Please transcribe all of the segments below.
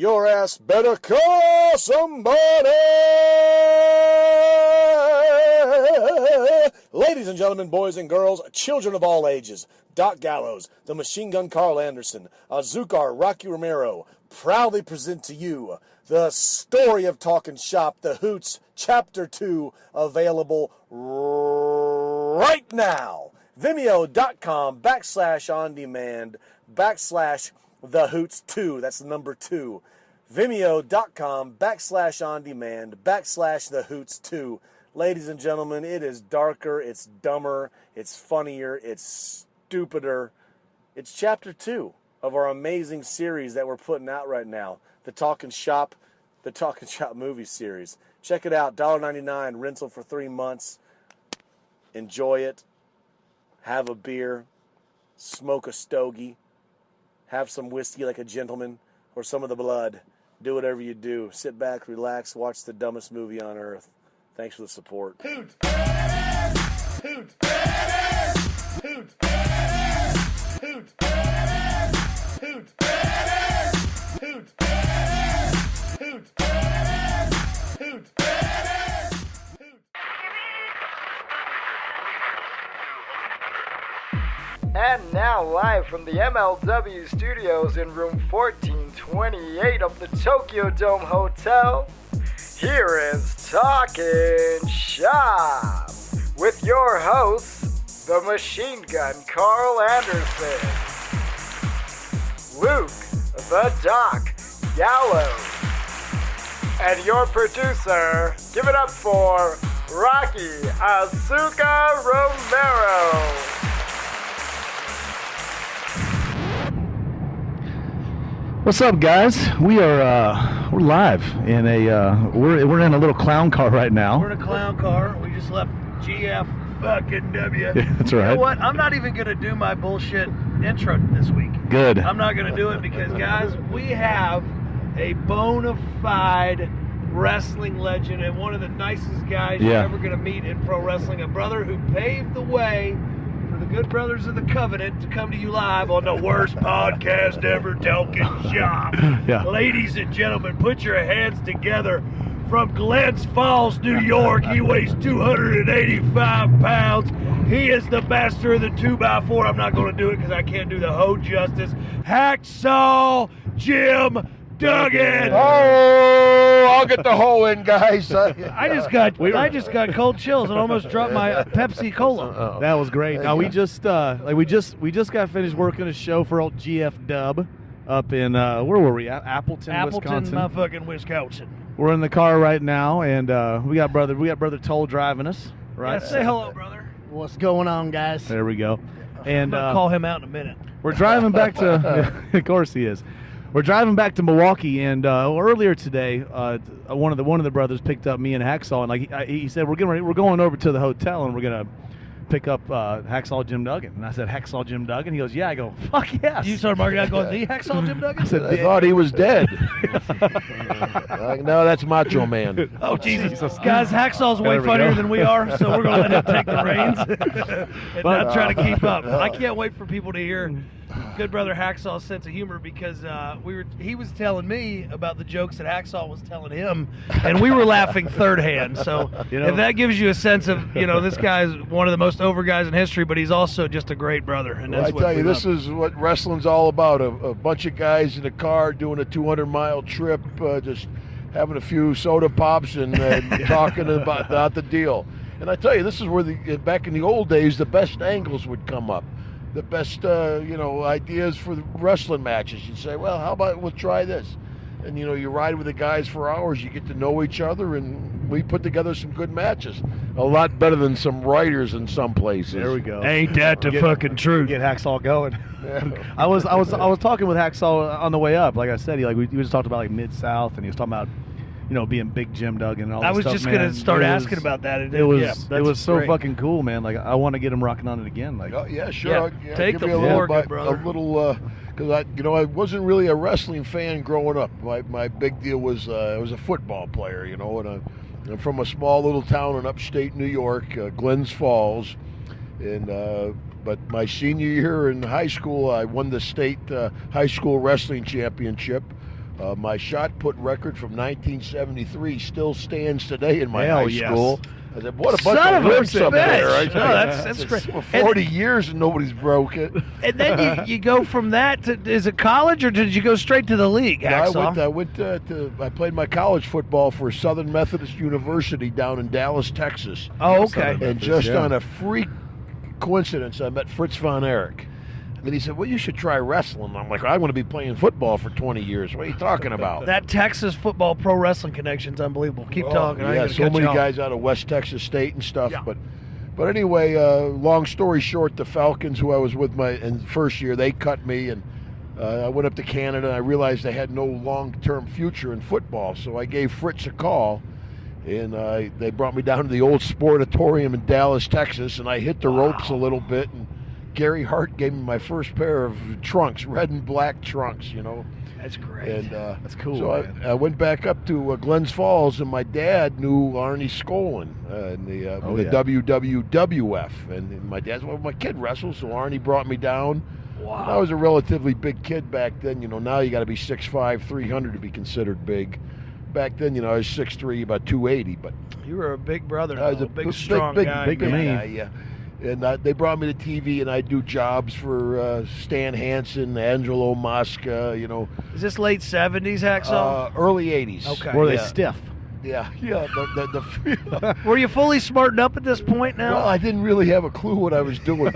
your ass better call somebody. Ladies and gentlemen, boys and girls, children of all ages, Doc Gallows, the Machine Gun Carl Anderson, Azúcar Rocky Romero, proudly present to you the story of Talking Shop, The Hoots, Chapter 2, available right now. Vimeo.com/on-demand/The Hoots 2. That's the number 2. Vimeo.com/on-demand/The Hoots 2. Ladies and gentlemen, it is darker, it's dumber, it's funnier, it's stupider. It's Chapter 2 of our amazing series that we're putting out right now, the Talking Shop movie series. Check it out, $1.99, rental for 3 months. Enjoy it. Have a beer. Smoke a stogie. Have some whiskey like a gentleman, or some of the blood. Do whatever you do. Sit back, relax, watch the dumbest movie on earth. Thanks for the support. Hoot! Hoot! Hoot! Hoot! Hoot! Hoot! Hoot! Hoot! And now live from the MLW studios in room 1428 of the Tokyo Dome Hotel, here is Talking Shop with your hosts, the Machine Gun Carl Anderson, Luke the Doc Gallows, and your producer. Give it up for Rocky Azúcar Romero. What's up, guys? We're live in we're in a little clown car right now. We're in a clown car. We just left GF fucking W. Yeah, that's right. You know what? I'm not even gonna do my bullshit intro this week. Good. I'm not gonna do it because, guys, we have a bona fide wrestling legend and one of the nicest guys you're ever gonna meet in pro wrestling. A brother who paved the way for the good brothers of the Covenant to come to you live on the worst podcast ever, Talking Shop. Yeah. Ladies and gentlemen, put your hands together. From Glens Falls, New York, he weighs 285 pounds. He is the master of the 2x4. I'm not going to do it because I can't do the hoe justice. Hacksaw Jim Duggan. Oh, I'll get the hoe in, guys. I just got cold chills and almost dropped my Pepsi Cola. That was great. Now we just got finished working a show for old GF Dub up in where were we? Appleton, Wisconsin. Motherfucking Wisconsin. We're in the car right now, and we got brother Toll driving us. Right. Yeah, say hello, brother. What's going on, guys? There we go. I'm And gonna call him out in a minute. we're driving back to. Of course he is. We're driving back to Milwaukee, and earlier today, one of the brothers picked up me and Hacksaw, and he said we're going over to the hotel, and we're gonna pick up Hacksaw Jim Duggan. And I said, Hacksaw Jim Duggan? He goes, yeah. I go, fuck yes. You started marking out going, the Hacksaw Jim Duggan? I said, I thought he was dead. No, that's Macho Man. Oh, Jesus. Guys, Hacksaw's way funnier than we are, so we're going to let him take the reins and not try to keep up. I can't wait for people to hear good brother Hacksaw's sense of humor because he was telling me about the jokes that Hacksaw was telling him, and we were laughing third hand. So if that gives you a sense of, this guy's one of the most over guys in history, but he's also just a great brother. And that's I tell you, this is what wrestling's all about. A bunch of guys in a car doing a 200-mile trip, just having a few soda pops and talking about the deal. And I tell you, this is where back in the old days, the best angles would come up. The best, ideas for the wrestling matches. You'd say, well, how about we'll try this? And, you ride with the guys for hours. You get to know each other, and we put together some good matches. A lot better than some writers in some places. There we go. Ain't that the fucking truth? Get Hacksaw going. I was talking with Hacksaw on the way up. Like I said, we just talked about like Mid-South, and he was talking about being Big Jim Duggan and all that stuff. I was just going to start asking about that. It was so fucking cool, man. Like, I want to get him rocking on it again. Like, oh, yeah, sure. Yeah. Take the floor, good brother. A little, because I wasn't really a wrestling fan growing up. My big deal was I was a football player, and I'm from a small little town in upstate New York, Glens Falls, and but my senior year in high school, I won the state high school wrestling championship. My shot put record from 1973 still stands today in my Hell high yes. school. I said, what a bunch Son of of a wimps up bitch. there. No, Right? that's great. For 40 years and nobody's broke it. And then you go from that to, is it college or did you go straight to the league, Hacksaw? I played my college football for Southern Methodist University down in Dallas, Texas. Oh, okay. And just on a freak coincidence, I met Fritz von Erich. And he said, well, you should try wrestling. I'm like, I want to be playing football for 20 years. What are you talking about? That Texas football pro wrestling connection's unbelievable. Keep talking. I ain't Yeah, gonna so cut you many off. guys out of West Texas State and stuff. Yeah. But anyway, long story short, the Falcons, who I was with in the first year, they cut me. And I went up to Canada, and I realized I had no long-term future in football. So I gave Fritz a call. And they brought me down to the old Sportatorium in Dallas, Texas, and I hit the ropes a little bit. And Gary Hart gave me my first pair of trunks, red and black trunks, you know. That's great. And That's cool. So man. I went back up to Glens Falls, and my dad knew Arnie Skolin in the WWWF. And my dad's, well, my kid wrestles, so Arnie brought me down. Wow. And I was a relatively big kid back then. You know, now you got to be 6'5", 300 to be considered big. Back then, you know, I was 6'3", about 280. But You were a big brother, I was though. a Big, strong guy. big man. man. guy, yeah. And they brought me to TV, and I'd do jobs for Stan Hansen, Angelo Mosca, you know. Is this late 70s, Hacksaw? Early 80s. Okay. Were they Yeah. stiff? Yeah. Were you fully smartened up at this point now? Well, I didn't really have a clue what I was doing.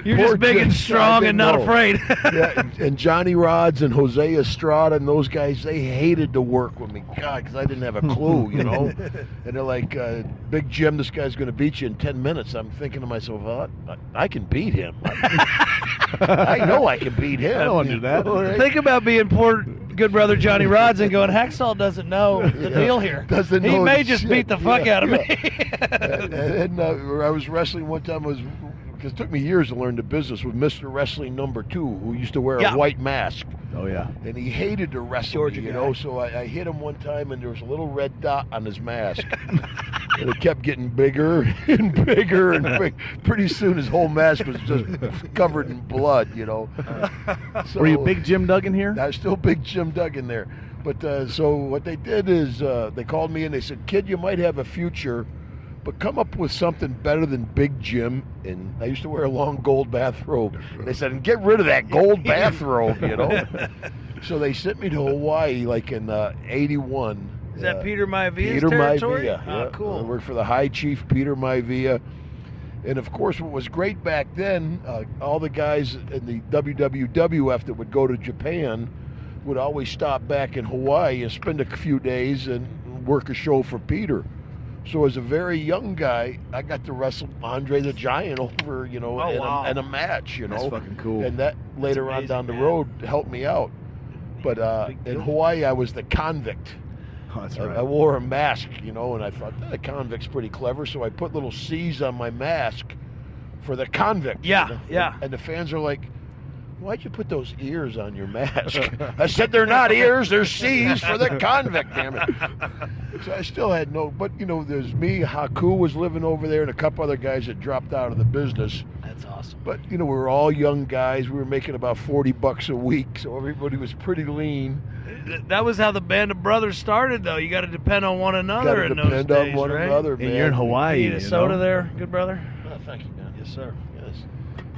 You're just big and strong and not afraid. Yeah, and Johnny Rods and Jose Estrada and those guys, they hated to work with me. God, because I didn't have a clue, you know. And they're like, Big Jim, this guy's going to beat you in 10 minutes. I'm thinking to myself, well, I can beat him. I know I can beat him. I don't want to do that. Right? Think about being poor good brother Johnny Rods and going, Hacksaw doesn't know the deal here. Doesn't he know may the just shit. beat the fuck out of me. And I was wrestling one time. Because it took me years to learn the business with Mr. Wrestling number 2, who used to wear a white mask. Oh, yeah. And he hated to wrestle Georgia me, you guy. know. So I hit him one time, and there was a little red dot on his mask. And it kept getting bigger and bigger and big. Pretty soon, his whole mask was just covered in blood, you know. So, Were you Big Jim Duggan here? I was still Big Jim Duggan there. But so what they did is they called me and they said, kid, you might have a future, but come up with something better than Big Jim. And I used to wear a long gold bathrobe. They said, and get rid of that gold bathrobe, you know. So they sent me to Hawaii like in 81. Is that Peter Maivia's Peter territory? Maivia, Oh, yeah. cool. I worked for the High Chief, Peter Maivia. And of course, what was great back then, all the guys in the WWWF that would go to Japan would always stop back in Hawaii and spend a few days and work a show for Peter. So as a very young guy, I got to wrestle Andre the Giant over, you know, in a match, you know. That's fucking cool. And that later on amazing, down the man. road helped me out. But in Hawaii, I was the convict. Oh, that's I right. wore a mask, you know, and I thought, the convict's pretty clever, so I put little C's on my mask for the convict. Yeah, you know? yeah. And the fans are like, why'd you put those ears on your mask? I said, they're not ears, they're C's for the convict, damn it. So I still had but, you know, there's me, Haku was living over there, and a couple other guys that dropped out of the business. That's awesome. But, you know, we were all young guys. We were making about $40 a week, so everybody was pretty lean. That was how the Band of Brothers started, though. You got to depend on one another Got to in those depend days, on one right? another, man. And you're in Hawaii. You need a soda there, good brother? Oh, thank you, man. Yes, sir. Yes.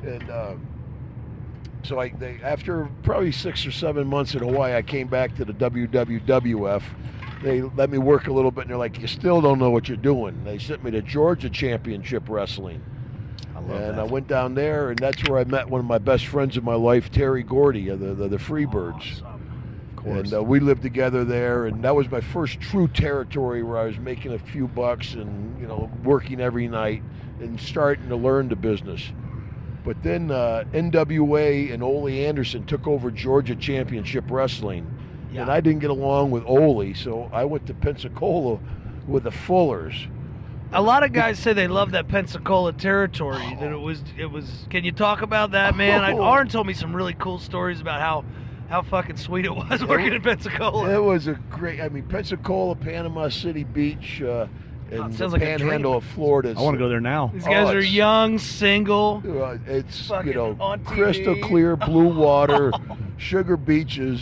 And so after probably 6 or 7 months in Hawaii, I came back to the WWWF. They let me work a little bit, and they're like, you still don't know what you're doing. They sent me to Georgia Championship Wrestling. I love And that. I went down there, and that's where I met one of my best friends in my life, Terry Gordy of the Freebirds. Of course. And we lived together there, and that was my first true territory where I was making a few bucks and, you know, working every night and starting to learn the business. But then NWA and Ole Anderson took over Georgia Championship Wrestling. Yeah. And I didn't get along with Ole, so I went to Pensacola with the Fullers. A lot of guys say they love that Pensacola territory. That it was. Can you talk about that, man? Arn told me some really cool stories about how fucking sweet it was working in Pensacola. It was a great, Pensacola, Panama City Beach, in the sounds like a panhandle dream. of Florida. I want to go there now. These guys are it's- young, single. It's, Fucking on TV. crystal clear blue water, sugar beaches,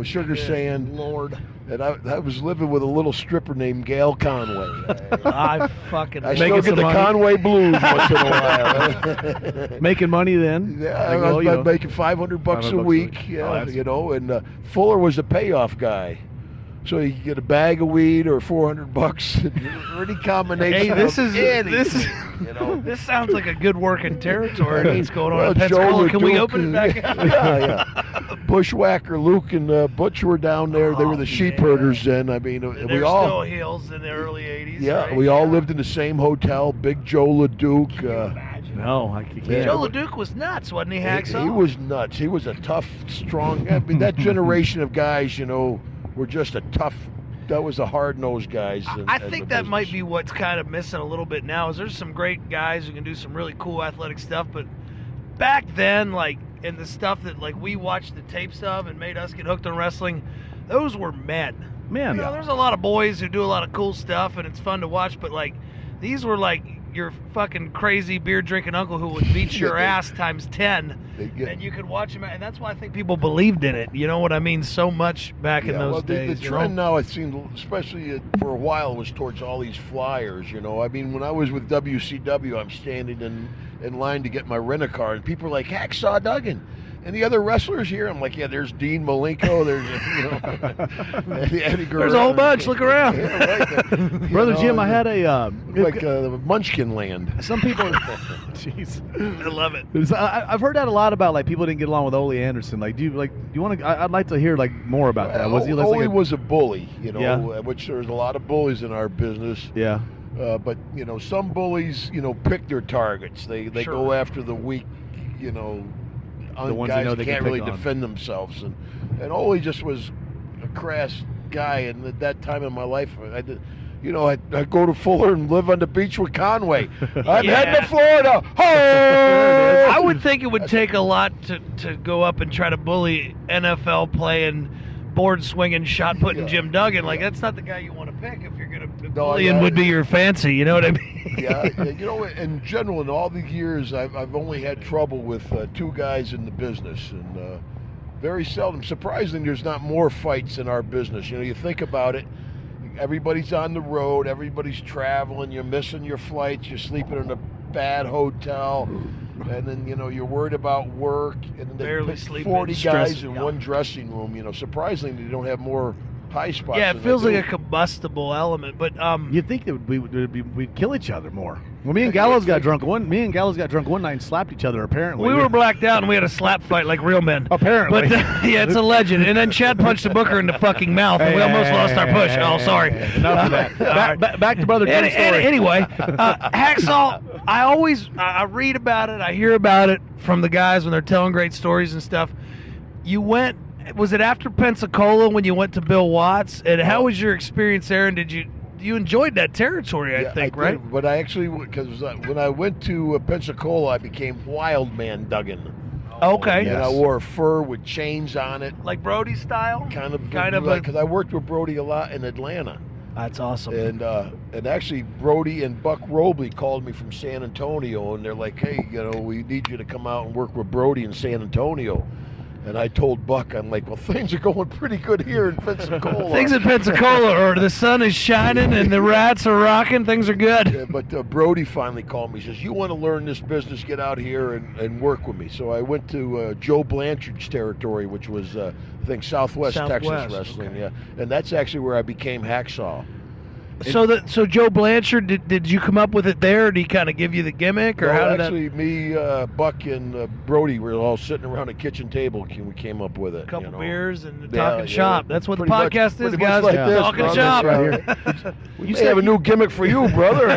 sugar sand. Lord. And I was living with a little stripper named Gail Conway. I fucking I Making still get some the money. Conway blues once in a while. Making money then? Yeah, Like, I well, was you know. making $500 $500 a week. Oh, Yeah, that's- and Fuller was the payoff guy. So you get a bag of weed or $400, or any combination. Hey, this of is anything, this sounds like a good working territory that's going on Well, in Pensacola. Joe Can we LeDuc, open it back up? yeah. Bushwhacker Luke and Butch were down there. They were the sheep herders then. I mean, They're we still all. heels in the early 80s. Yeah, right? we all lived in the same hotel. Big Joe LeDuc. Can you imagine? No, I can't. Yeah. Joe LeDuc was nuts, wasn't he, Hacksaw? He was nuts. He was a tough, strong. I mean, that generation of guys, were just a tough. That was the hard-nosed guys. I think that might be what's kind of missing a little bit now. Is there's some great guys who can do some really cool athletic stuff, but back then, and the stuff that we watched the tapes of and made us get hooked on wrestling, those were men. Man, There's a lot of boys who do a lot of cool stuff, and it's fun to watch. But these were your fucking crazy beer drinking uncle who would beat your ass times 10, and you could watch him. And that's why I think people believed in it. You know what I mean? So much back in those days. The trend now, it seemed, especially for a while, was towards all these flyers. I mean, when I was with WCW, I'm standing in line to get my rent-a-car, and people are like, Hacksaw Duggan. Any other wrestlers here? I'm like, yeah, there's Dean Malenko. There's, Eddie Guerrero. There's a whole bunch. Look around. Yeah, right. Brother Jim, I had a Munchkin Land. some people. Jeez, I love it. I've heard that a lot about people didn't get along with Ole Anderson. Do you want to? I'd like to hear more about that. Was he? Ole was a bully, Yeah. which there's a lot of bullies in our business. Yeah. But some bullies, pick their targets. They Sure. go after the weak, The ones guys they know that they can't can really pick on. defend themselves. And Ole just was a crass guy. And at that time in my life, I'd go to Fuller and live on the beach with Conway. I'm heading to Florida. Ho! I would think it would take a lot to go up and try to bully NFL playing, board swinging, shot putting Jim Duggan. That's not the guy you want to pick if you're going to bullying would be your fancy. You know what I mean? Yeah, in general, in all the years, I've only had trouble with two guys in the business, and very seldom. Surprisingly, there's not more fights in our business. You think about it. Everybody's on the road. Everybody's traveling. You're missing your flights. You're sleeping in a bad hotel, and then you're worried about work. And then they Barely pick sleeping, 40 guys stressing, in yeah. one dressing room. Surprisingly, they don't have more high spots. Yeah, it than feels they like do. a combustible element. But You'd think that we'd kill each other more. Well, me and Gallows got drunk one night and slapped each other. Apparently, we were blacked out and we had a slap fight like real men. Apparently. But yeah, it's a legend. And then Chad punched the Booker in the fucking mouth, and we almost lost our push. Oh, sorry. Enough of that. Back to Brother Jim's story. Anyway, Hacksaw, I read about it, I hear about it from the guys when they're telling great stories and stuff. Was it after Pensacola when you went to Bill Watts? And how was your experience there? And you enjoyed that territory, I think, did, right? But I actually, because when I went to Pensacola, I became Wild Man Duggan. Okay. And I wore fur with chains on it. Like Brody style? Kind of like because I worked with Brody a lot in Atlanta. That's awesome. And actually, Brody and Buck Robley called me from San Antonio, and they're like, hey, we need you to come out and work with Brody in San Antonio. And I told Buck, I'm like, well, things are going pretty good here in Pensacola. Things in Pensacola, or the sun is shining and the rats are rocking. Things are good. Yeah, but Brody finally called me. He says, you want to learn this business, get out here and work with me. So I went to Joe Blanchard's territory, which was, I think, Southwest Texas Wrestling. Okay. Yeah, and that's actually where I became Hacksaw. So Joe Blanchard, did you come up with it there? Or did he kind of give you the gimmick, or how did actually, me, Buck, and Brody were all sitting around a kitchen table. We came up with it. a couple you know. beers and Yeah, talking shop? That's what the Pretty much- podcast is, pretty much guys. like this, Talking brother. shop. That's right. We may have a new gimmick for you, brother.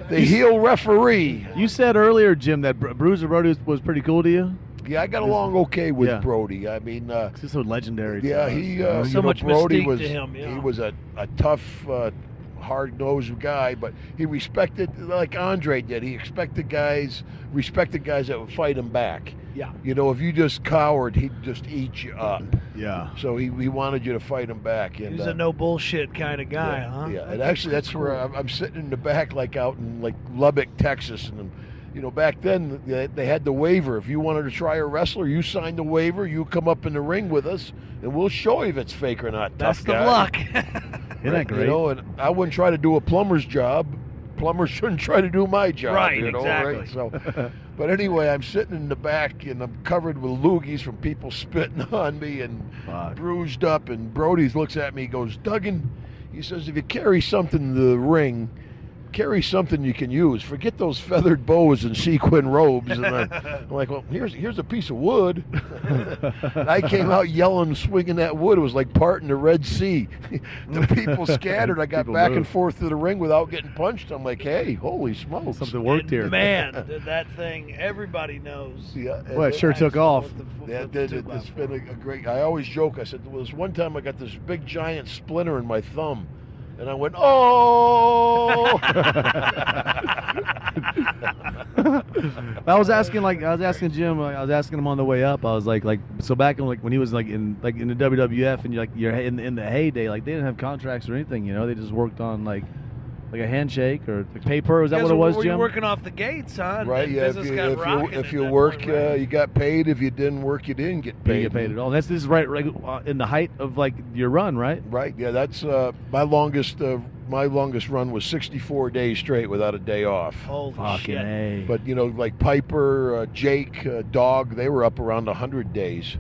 The heel referee. You said earlier, Jim, that Bruiser Brody was pretty cool to you. Yeah, I got along okay with Yeah. Brody. I mean, It's just so legendary. to yeah, us, he you know? So much Brody mystique was to him, yeah. he was a tough, hard-nosed guy, but he respected, like Andre did. He respected guys that would fight him back. Yeah. You know, if you just cowered, he'd just eat you up. Yeah. So he wanted you to fight him back. And, He was a no bullshit kind of guy, huh? Yeah, and actually that's where I'm sitting in the back, like out in like Lubbock, Texas, and you know, back then they had the waiver. If you wanted to try a wrestler, you signed the waiver. You come up in the ring with us, and we'll show you if it's fake or not. Best Tough of guy. luck. Isn't that great? You know, and I wouldn't try to do a plumber's job. Plumbers shouldn't try to do my job. Right, you know, exactly. Right? So, but anyway, I'm sitting in the back, and I'm covered with loogies from people spitting on me and bruised up. And Brody looks at me, he goes, Duggan, he says, if you carry something in the ring, carry something you can use. Forget those feathered bows and sequin robes. And I'm like, well, here's a piece of wood. And I came out yelling, swinging that wood. It was like parting the Red Sea. The people scattered. I got People back moved. and forth to the ring without getting punched. I'm like, hey, holy smokes. Something worked here. Man, that thing, everybody knows. Yeah, Well, it sure took off. Yeah, it's been a great. I always joke. I said, there was one time I got this big giant splinter in my thumb, and I went, oh. I was asking Jim. I was asking him on the way up. I was like, so back in when he was in the WWF and you're in the heyday, like they didn't have contracts or anything. You know, they just worked on like a handshake or like paper. Was that what it was, Were Jim? you working off the gates, huh? Right, And yeah. business got rocking If at you that work, point, right? you got paid. If you didn't work, you didn't get You paid. didn't get paid at all. This is right in the height of like your run, right? Right. Yeah, that's my longest. My longest run was 64 days straight without a day off. Holy Fucking shit. A. But you know, like Piper, Jake, Dog, they were up around 100 days.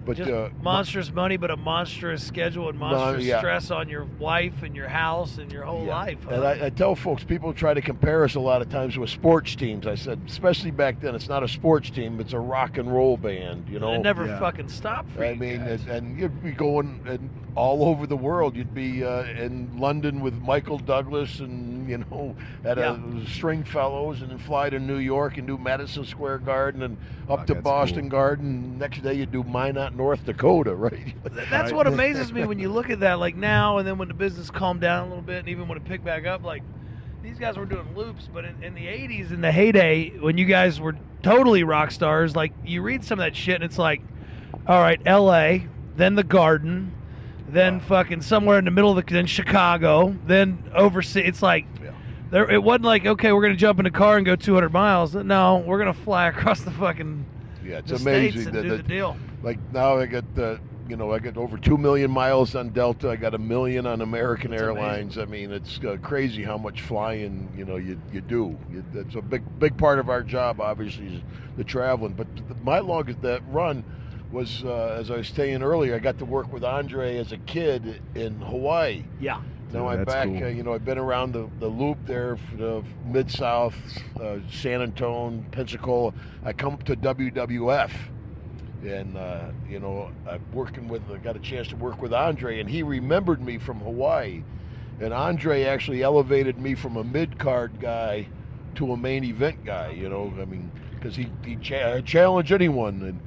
But Just monstrous money, but a monstrous schedule and monstrous yeah. stress on your wife and your house and your whole life. Huh? And I tell folks, people try to compare us a lot of times with sports teams. I said, especially back then, it's not a sports team; it's a rock and roll band. You know, It never Yeah. fucking stopped for I you mean, guys. and you'd be going all over the world. You'd be in London with Michael Douglas and, you know, at a Stringfellows, and then fly to New York and do Madison Square Garden and up to that's Boston cool. Garden. Next day you'd do Minot, North Dakota, right? That's what amazes me when you look at that, like now and then when the business calmed down a little bit and even when it picked back up, like these guys were doing loops, but in the 80s, in the heyday, when you guys were totally rock stars, like you read some of that shit and it's like, all right, LA, then the Garden, then fucking somewhere in the middle of then Chicago, then overseas. It's like, it wasn't like, okay, we're going to jump in a car and go 200 miles. No, we're going to fly across the fucking It's the amazing states and that do the deal. like now I got I got over 2 million miles on Delta. I got 1 million on American Airlines. I mean, it's crazy how much flying you do. That's a big part of our job, obviously, is the traveling. But my longest that run was as I was saying earlier. I got to work with Andre as a kid in Hawaii. Yeah. Now I'm that's back. cool. I've been around the loop there, for the Mid-South, San Antonio, Pensacola. I come up to WWF, and I got a chance to work with Andre, and he remembered me from Hawaii, and Andre actually elevated me from a mid-card guy to a main event guy. You know, I mean, because he challenge anyone, and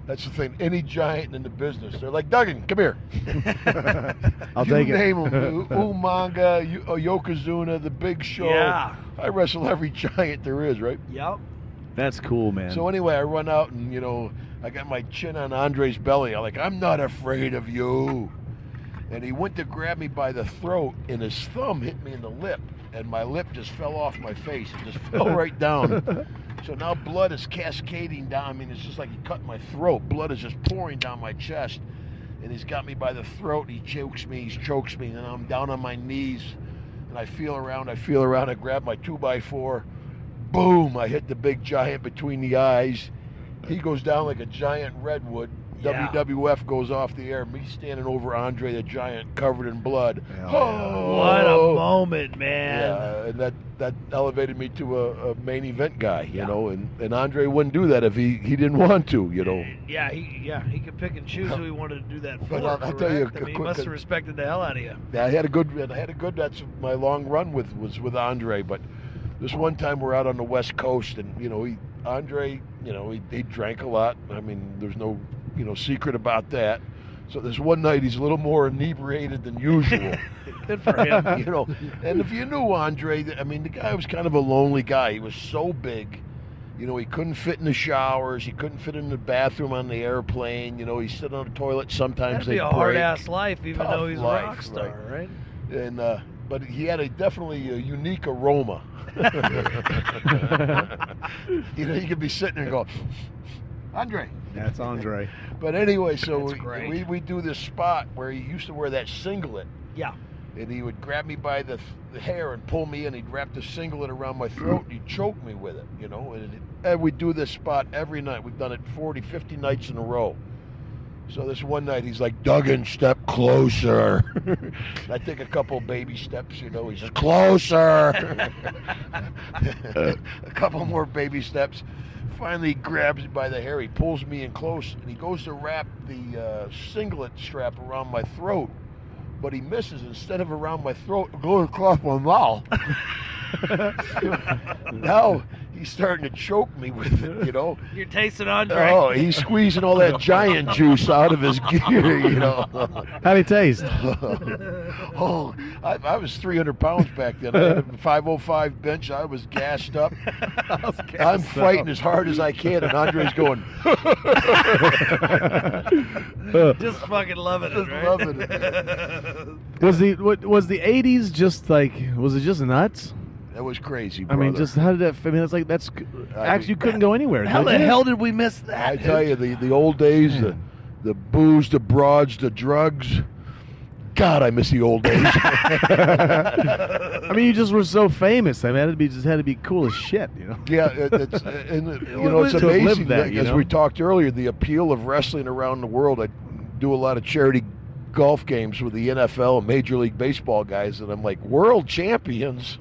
that's the thing. Any giant in the business, they're like, Duggan, come here. I'll you take it. name them, Umaga, Yokozuna, the Big Show. Yeah. I wrestle every giant there is, right? Yep. That's cool, man. So anyway, I run out and, I got my chin on Andre's belly. I'm not afraid of you. And he went to grab me by the throat, and his thumb hit me in the lip, and my lip just fell off my face. It just fell right down. So now blood is cascading down. I mean, it's just like he cut my throat. Blood is just pouring down my chest. And he's got me by the throat. He chokes me, and then I'm down on my knees. And I feel around. I grab my 2x4. Boom! I hit the big giant between the eyes. He goes down like a giant redwood. Yeah. WWF goes off the air. Me standing over Andre the Giant, covered in blood. Oh, What a moment, man. yeah, and that elevated me to a main event guy, you know, and Andre wouldn't do that if he didn't want to, you know. Yeah, he could pick and choose who he wanted to do that for. But I'll tell you, correct? I mean, he must have respected the hell out of you. Yeah, I had a good. That's my long run was with Andre. But this one time we're out on the West Coast, and Andre, he drank a lot. I mean, there's no secret about that. So this one night he's a little more inebriated than usual. Good for him. And if you knew Andre, I mean, the guy was kind of a lonely guy. He was so big, You know, he couldn't fit in the showers. He couldn't fit in the bathroom on the airplane. You know, he's sitting on the toilet. Sometimes That'd be a break. hard-ass life, even Tough though he's life, a rock star, right? And but he had definitely a unique aroma. You know, you could be sitting there and go, Andre. That's Andre. But anyway, so That's great. we do this spot where he used to wear that singlet. Yeah. And he would grab me by the hair and pull me in. He'd wrap the singlet around my throat and he'd choke me with it, you know. And we do this spot every night. We've done it 40, 50 nights in a row. So this one night he's like, Duggan, step closer. I take a couple baby steps, you know. He says, closer. A couple more baby steps. Finally he grabs me by the hair. He pulls me in close and he goes to wrap the singlet strap around my throat. But he misses. Instead of around my throat, going across my mouth. Now he's starting to choke me with it, you know. You're tasting Andre. Oh, he's squeezing all that giant juice out of his gear, you know. How'd he taste? Oh, I was 300 pounds back then. I had a 505 bench. I was gassed up. I'm fighting as hard as I can, and Andre's going. Just fucking loving it, Just right? loving it. Was the 80s just like, was it just nuts? That was crazy, I brother. mean, just how did that? I mean, it's like that's actually you couldn't go anywhere. How could the you? hell did we miss that? I tell you, the old days, the booze, the broads, the drugs. God, I miss the old days. I mean, you just were so famous. I mean, it had to be cool as shit, you know. Yeah, it's To have lived amazing that, you as know? we talked earlier, the appeal of wrestling around the world. I do a lot of charity golf games with the NFL and Major League Baseball guys, and I'm like, world champions?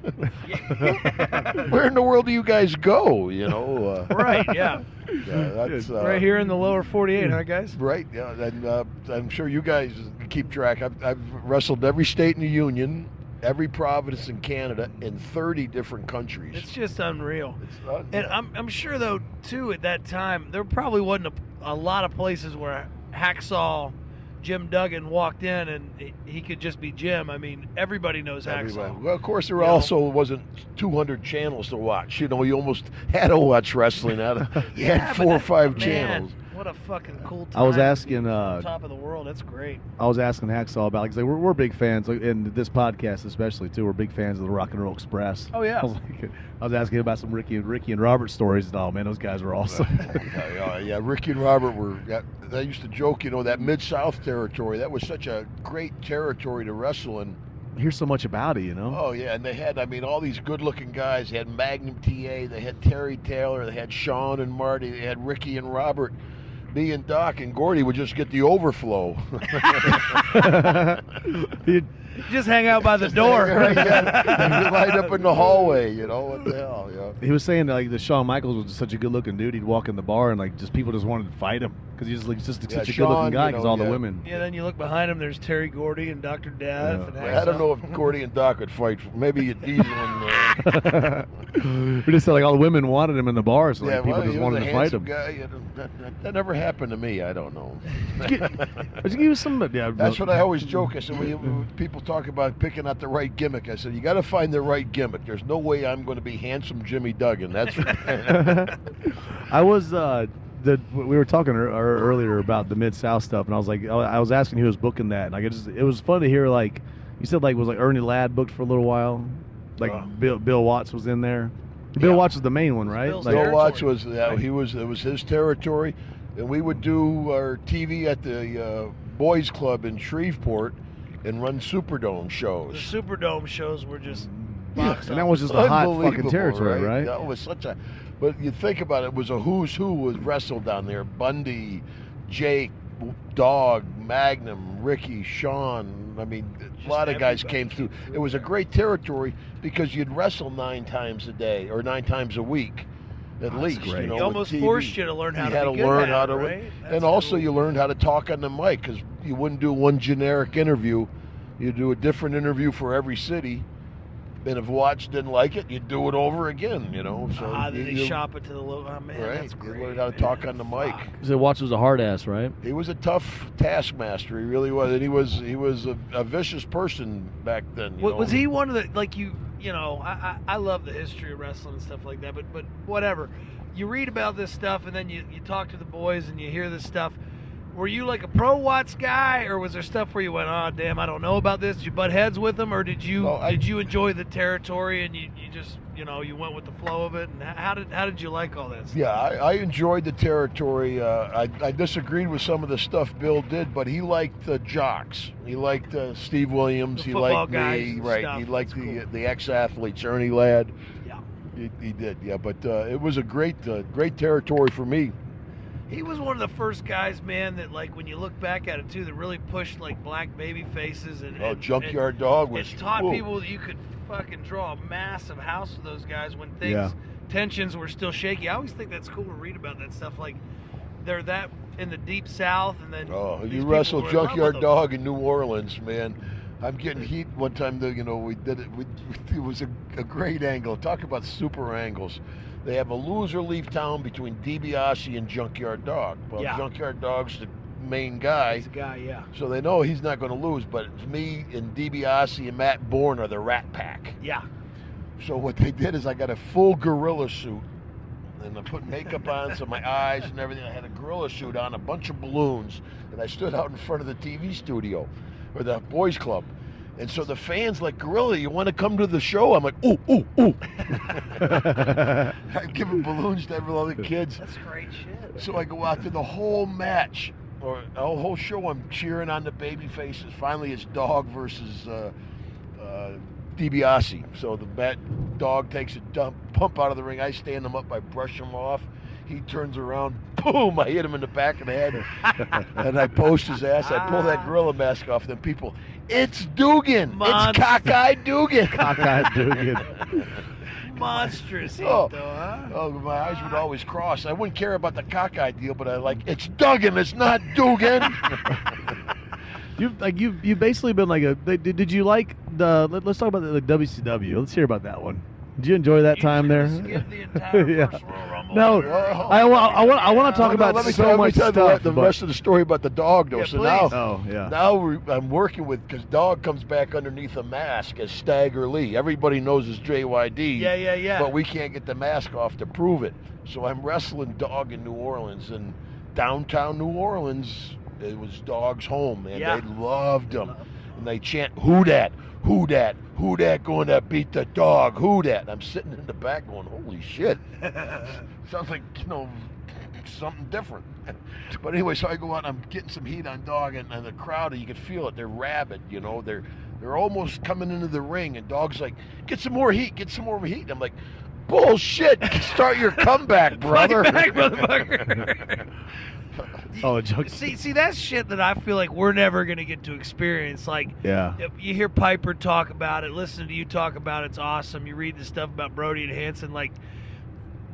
Where in the world do you guys go? You know, Right, yeah. that's Right here in the lower 48, huh, guys? Right, yeah, and I'm sure you guys keep track. I've wrestled every state in the union, every province in Canada, in 30 different countries. It's just unreal. It's And I'm sure, though, too, at that time, there probably wasn't a lot of places where Hacksaw Jim Duggan walked in and he could just be Jim. I mean, everybody knows Hacksaw. Well, of course, there also wasn't 200 channels to watch. You know, you almost had to watch wrestling. You had 4 or 5 channels. What a fucking cool time. I was asking, top of the world. That's great. I was asking Hacksaw about, because we're big fans, like, in this podcast especially too. We're big fans of the Rock and Roll Express. Oh yeah. I was asking about some Ricky and Robert stories. And, oh man, those guys were awesome. Yeah, Ricky and Robert were. I used to joke, you know, that Mid-South territory. That was such a great territory to wrestle in. I hear so much about it, you know. Oh yeah, and they had, I mean, all these good-looking guys. They had Magnum TA, they had Terry Taylor, they had Sean and Marty, they had Ricky and Robert. Me and Doc and Gordy would just get the overflow. You'd just hang out by the door. Yeah, light up in the hallway, you know, what the hell, yeah. He was saying that, like, the Shawn Michaels was just such a good-looking dude. He'd walk in the bar and, like, just people just wanted to fight him because he's just, like, such a Sean, good-looking guy you because know, all the yeah. women. Yeah, then you look behind him, there's Terry Gordy and Dr. Death. Yeah. And I don't know if Gordy and Doc would fight. Maybe Diesel and... We just said, like, all the women wanted him in the bar, so like, yeah, people well, just he was wanted a to fight handsome him. guy. You know, that never happened to me. I don't know. Let's give you some. Yeah, That's what I always joke. I said, when people talk about picking out the right gimmick, I said, you got to find the right gimmick. There's no way I'm going to be handsome Jimmy Duggan. That's I was we were talking earlier about the Mid-South stuff, and I was like, I was asking who was booking that, and like it was fun to hear, like, you said, like, was like Ernie Ladd booked for a little while, like Bill Watts was in there. Bill Watts was the main one, right? Bill's Like, Bill Watts was, it was his territory, and we would do our TV at the Boys Club in Shreveport and run Superdome The shows. Superdome shows were just and box that was just a hot fucking Unbelievable, territory, right? That was such a. But you think about it, was a who's who was wrestled down there. Bundy, Jake, Dog, Magnum, Ricky, Sean. I mean, a lot of guys came through. It was a great territory because you'd wrestle 9 times a day or 9 times a week. At least, great. you know, He with almost TV. forced you to learn how You to had be to good learn at how it, to, right? That's and also cool. you learned how to talk on the mic because you wouldn't do one generic interview. You do a different interview for every city. And if Watts didn't like it, you'd do it over again, you know. So then they shop it to the local. Oh, man, right, that's you great. learned how to talk on the mic. Fuck. So Watts was a hard ass, right? He was a tough taskmaster. He really was, and he was a vicious person back then. You know? Was he one of the, like, you know, I love the history of wrestling and stuff like that, but whatever. you read about this stuff, and then you talk to the boys and you hear this stuff. Were you like a pro Watts guy, or was there stuff where you went, oh damn, I don't know about this? Did you butt heads with them, or did you enjoy the territory and you just you went with the flow of it? And how did you like all this? Yeah, I enjoyed the territory. I disagreed with some of the stuff Bill did, but he liked the jocks. He liked Steve Williams. The He football liked guys me. and Right. stuff. He liked That's the ex-athletes, Ernie Ladd. Yeah. He did. Yeah, but it was a great territory for me. He was one of the first guys, man, that like when you look back at it too, that really pushed like black baby faces and Junkyard Dog was. It taught people that you could fucking draw a massive house with those guys when tensions were still shaky. I always think that's cool to read about that stuff. Like they're that in the deep South, and then you wrestled Junkyard Dog in New Orleans, man. I'm getting heat one time. We did it. It was a great angle. Talk about super angles. They have a loser leave town between DiBiase and Junkyard Dog. Well, Junkyard Dog's the main guy. He's the guy, yeah. So they know he's not going to lose, but it's me and DiBiase and Matt Bourne are the Rat Pack. Yeah. So what they did is I got a full gorilla suit, and I put makeup on, so my eyes and everything. I had a gorilla suit on, a bunch of balloons, and I stood out in front of the TV studio, or the boys club. And so the fans like, Gorilla, you want to come to the show? I'm like, ooh, ooh, ooh. I'm giving balloons to every other kids. That's great shit. So I go out to the whole match, or the whole show. I'm cheering on the baby faces. Finally, it's Dog versus DiBiase. So the Dog takes a pump out of the ring. I stand him up. I brush him off. He turns around, boom, I hit him in the back of the head, and I post his ass. I pull that gorilla mask off. Then people, it's Duggan. It's Cockeyed Duggan. Cockeyed Duggan. Monstrous heat, though, huh? Oh, my eyes would always cross. I wouldn't care about the cockeyed deal, but I like, it's Duggan, it's not Duggan. You've basically been like did you like let's talk about the WCW. Let's hear about that one. Did you enjoy that time there? Skip the entire first Royal Rumble. No, I want to talk about so much stuff. The rest of the story about the Dog, though. Yeah, so please. now I'm working with, because Dog comes back underneath a mask as Stagger Lee. Everybody knows it's JYD. Yeah. But we can't get the mask off to prove it. So I'm wrestling Dog in New Orleans, and downtown New Orleans, it was Dog's home, and they loved him. And they chant, "Who dat? Who dat? Who dat going to beat the Dog? Who dat?" And I'm sitting in the back going, holy shit. Sounds like, something different. But anyway, so I go out and I'm getting some heat on Dog, and the crowd, you can feel it. They're rabid, They're almost coming into the ring, and Dog's like, get some more heat, get some more heat. And I'm like, bullshit, start your comeback, brother. Fight back, motherfucker. Oh, joke. See, that's shit that I feel like we're never gonna get to experience. Like, you hear Piper talk about it, listen to you talk about it, it's awesome. You read the stuff about Brody and Hanson, like,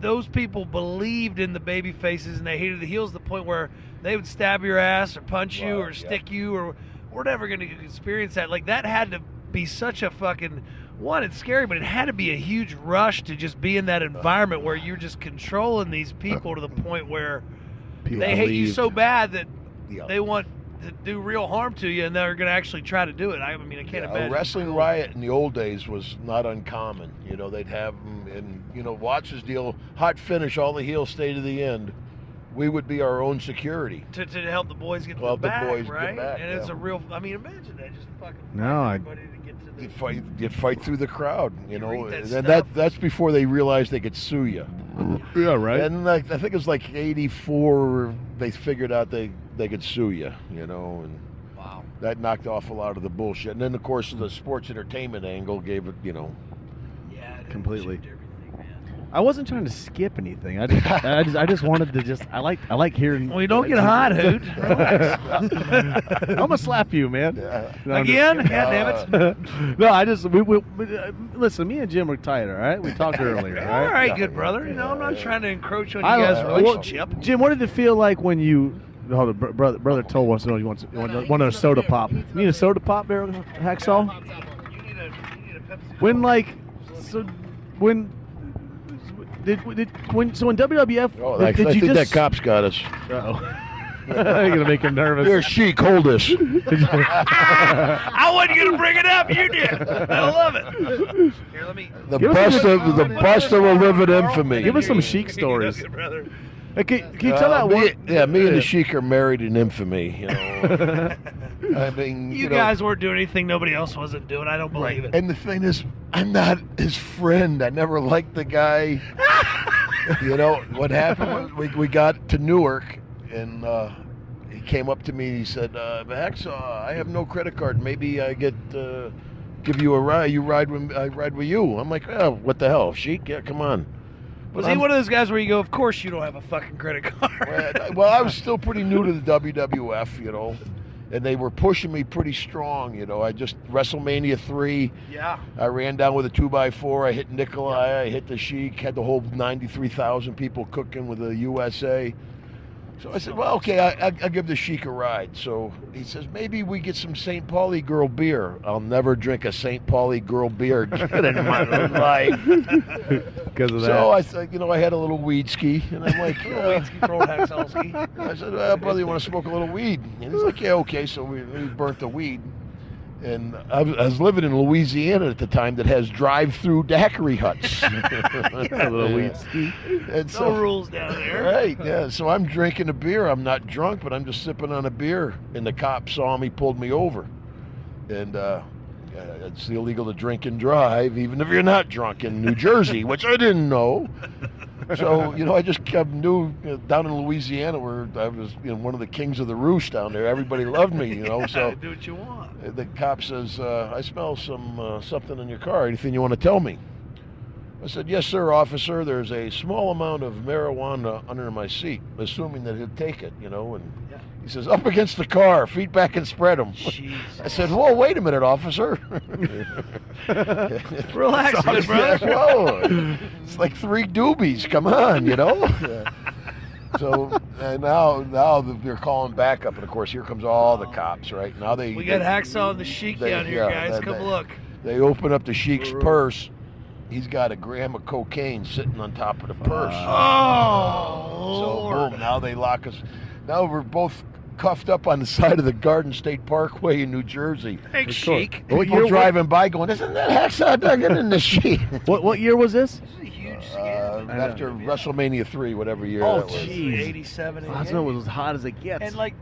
those people believed in the baby faces and they hated the heels to the point where they would stab your ass or punch you or stick you, or we're never gonna experience that. Like, that had to be such a fucking, it's scary, but it had to be a huge rush to just be in that environment where you're just controlling these people to the point where they hate you so bad that they want to do real harm to you, and they're going to actually try to do it. I mean, I can't imagine. A wrestling riot in the old days was not uncommon. They'd have them, and, Watts' deal, hot finish, all the heels stay to the end. We would be our own security. To help the boys get the back, boys right? get back, and it's a real, imagine that, just fucking everybody to get to the... You'd fight through the crowd, and that's that's before they realized they could sue you. Yeah, right. And I think it was like 84, they figured out they could sue you, and wow, that knocked off a lot of the bullshit. And then, of course, the sports entertainment angle gave it, completely. Everything, man. I wasn't trying to skip anything. I just wanted to I like hearing. Well, you don't get hot, Hoot. I'm gonna slap you, man. No, again? God damn it. No, listen. Me and Jim were tight. All right, we talked earlier. All right, good brother. I'm not trying to encroach on you guys' relationship. Jim, what did it feel like when you? Hold on, brother told wants to know you want a soda pop. You need a soda pop there, Hacksaw? You need a Pepsi. When in WWF? I think that cop's got us. Uh-oh. You're gonna make him nervous. Here, Sheik, hold this. I wasn't gonna bring it up. You did. I love it. Here, let me. The bust of a living infamy. Give us some Sheik stories. Brother. Hey, can you tell that one? Yeah, me and the Sheik are married in infamy. You know. I mean, You know, guys weren't doing anything nobody else wasn't doing. I don't believe it. And the thing is, I'm not his friend. I never liked the guy. You know, what happened was we got to Newark, and he came up to me and he said, Hacksaw, I have no credit card. Maybe I give you a ride. I ride with you. I'm like, oh, what the hell, Sheik? Yeah, come on. Was he one of those guys where you go, of course you don't have a fucking credit card? Well, I was still pretty new to the WWF, you know, and they were pushing me pretty strong, you know. WrestleMania 3, Yeah. I ran down with a 2x4. I hit Nikolai, I hit the Sheik, had the whole 93,000 people cooking with the USA. So I said, well, okay, I'll give the Sheik a ride. So he says, maybe we get some St. Pauli girl beer. I'll never drink a St. Pauli girl beer again in my life. Because of that. So I said, you know, I had a little weed ski, and I'm like, Weed ski, throw Hacksaw ski. I said, brother, you want to smoke a little weed? And he's like, yeah, okay. So we burnt the weed. And I was living in Louisiana at the time that has drive-through daiquiri huts. A little weed ski. And No rules down there. Right, yeah. So I'm drinking a beer. I'm not drunk, but I'm just sipping on a beer. And the cop saw me, pulled me over. And it's illegal to drink and drive, even if you're not drunk in New Jersey, which I didn't know. So, you know, I just knew down in Louisiana where I was, you know, one of the kings of the roost down there. Everybody loved me, you know. So Do what you want. the cop says, I smell something in your car. Anything you want to tell me? I said, yes, sir, officer. There's a small amount of marijuana under my seat, assuming that he'll take it, you know. And Yeah. he says, up against the car, feet back and spread them. Jesus. I said, whoa, wait a minute, officer. Relax, good brother. Whoa, it's like 3 doobies. Come on, you know. So and now they're calling backup, and of course here comes all the cops. Right now We got Hacksaw and the Sheik down here, guys. Come look. They open up the Sheik's purse. He's got a gram of cocaine sitting on top of the purse. Oh, So Lord. boom, now they lock us. Now we're both cuffed up on the side of the Garden State Parkway in New Jersey. Thanks, Sheik. People driving by going, isn't that Hacksaw Duggan in the Sheik? What year was this? This is a huge scam. After WrestleMania 3, whatever year Oh, that was. geez. 87. That's when it was as hot as it gets. And like,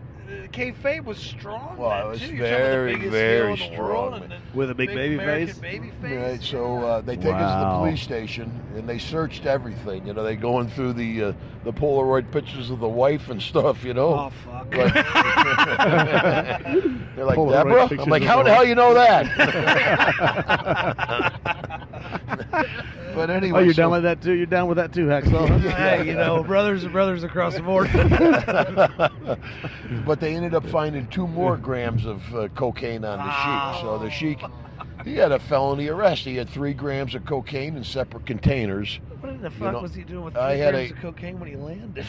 kayfabe was strong. Well, then, it was too. very, You're talking about the biggest very heel in the world, strong, and then With a big baby American face? baby Right, face. so they take us to the Wow. police station and they searched everything. You know, they going through the Polaroid pictures of the wife and stuff. You know, Oh fuck. Like- they're like, Polaroid Deborah. pictures I'm like, of how the the hell you know that? But anyway, Oh, you're so- down with that too? You're down with that too, Hacksaw? Hey, you know, brothers and brothers across the board. But they ended up finding 2 more grams of cocaine on the Sheik. So the Sheik, he had a felony arrest. He had 3 grams of cocaine in separate containers. What in the fuck know, was he doing with I 3 had grams a- of cocaine when he landed?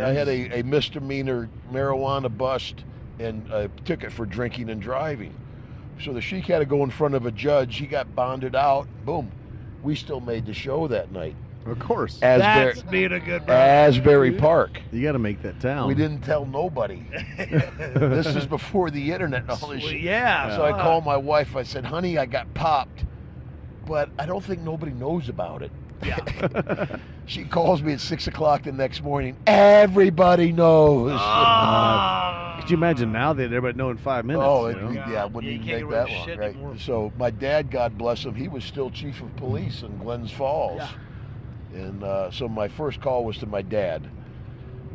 I had a misdemeanor marijuana bust and a ticket for drinking and driving. So the Sheik had to go in front of a judge. He got bonded out. Boom. We still made the show that night. Of course. That's being a good brother. Asbury Park. You got to make that town. We didn't tell nobody. This is before the internet and all this Well, shit. yeah. So I called my wife. I said, honey, I got popped, but I don't think nobody knows about it. Yeah. She calls me at 6 o'clock the next morning. Everybody knows. Could you imagine now that everybody know in 5 minutes? Oh, you know? yeah, it wouldn't You even can't take get away that with long, shit right? anymore. So my dad, God bless him, he was still chief of police in Glens Falls. Yeah. And so my first call was to my dad.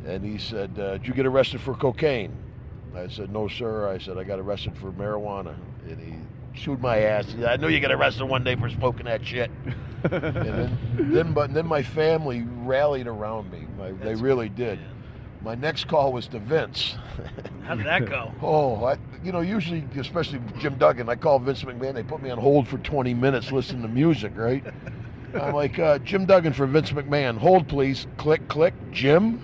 And he said, did you get arrested for cocaine? I said, no, sir. I said, I got arrested for marijuana. And he chewed my ass. He said, I knew you got arrested one day for smoking that shit. And then my family rallied around me. They really did. Man. My next call was to Vince. How did that go? Oh, usually, especially Jim Duggan, I call Vince McMahon. They put me on hold for 20 minutes listening to music, right? I'm like, Jim Duggan for Vince McMahon. Hold, please. Click, click. Jim?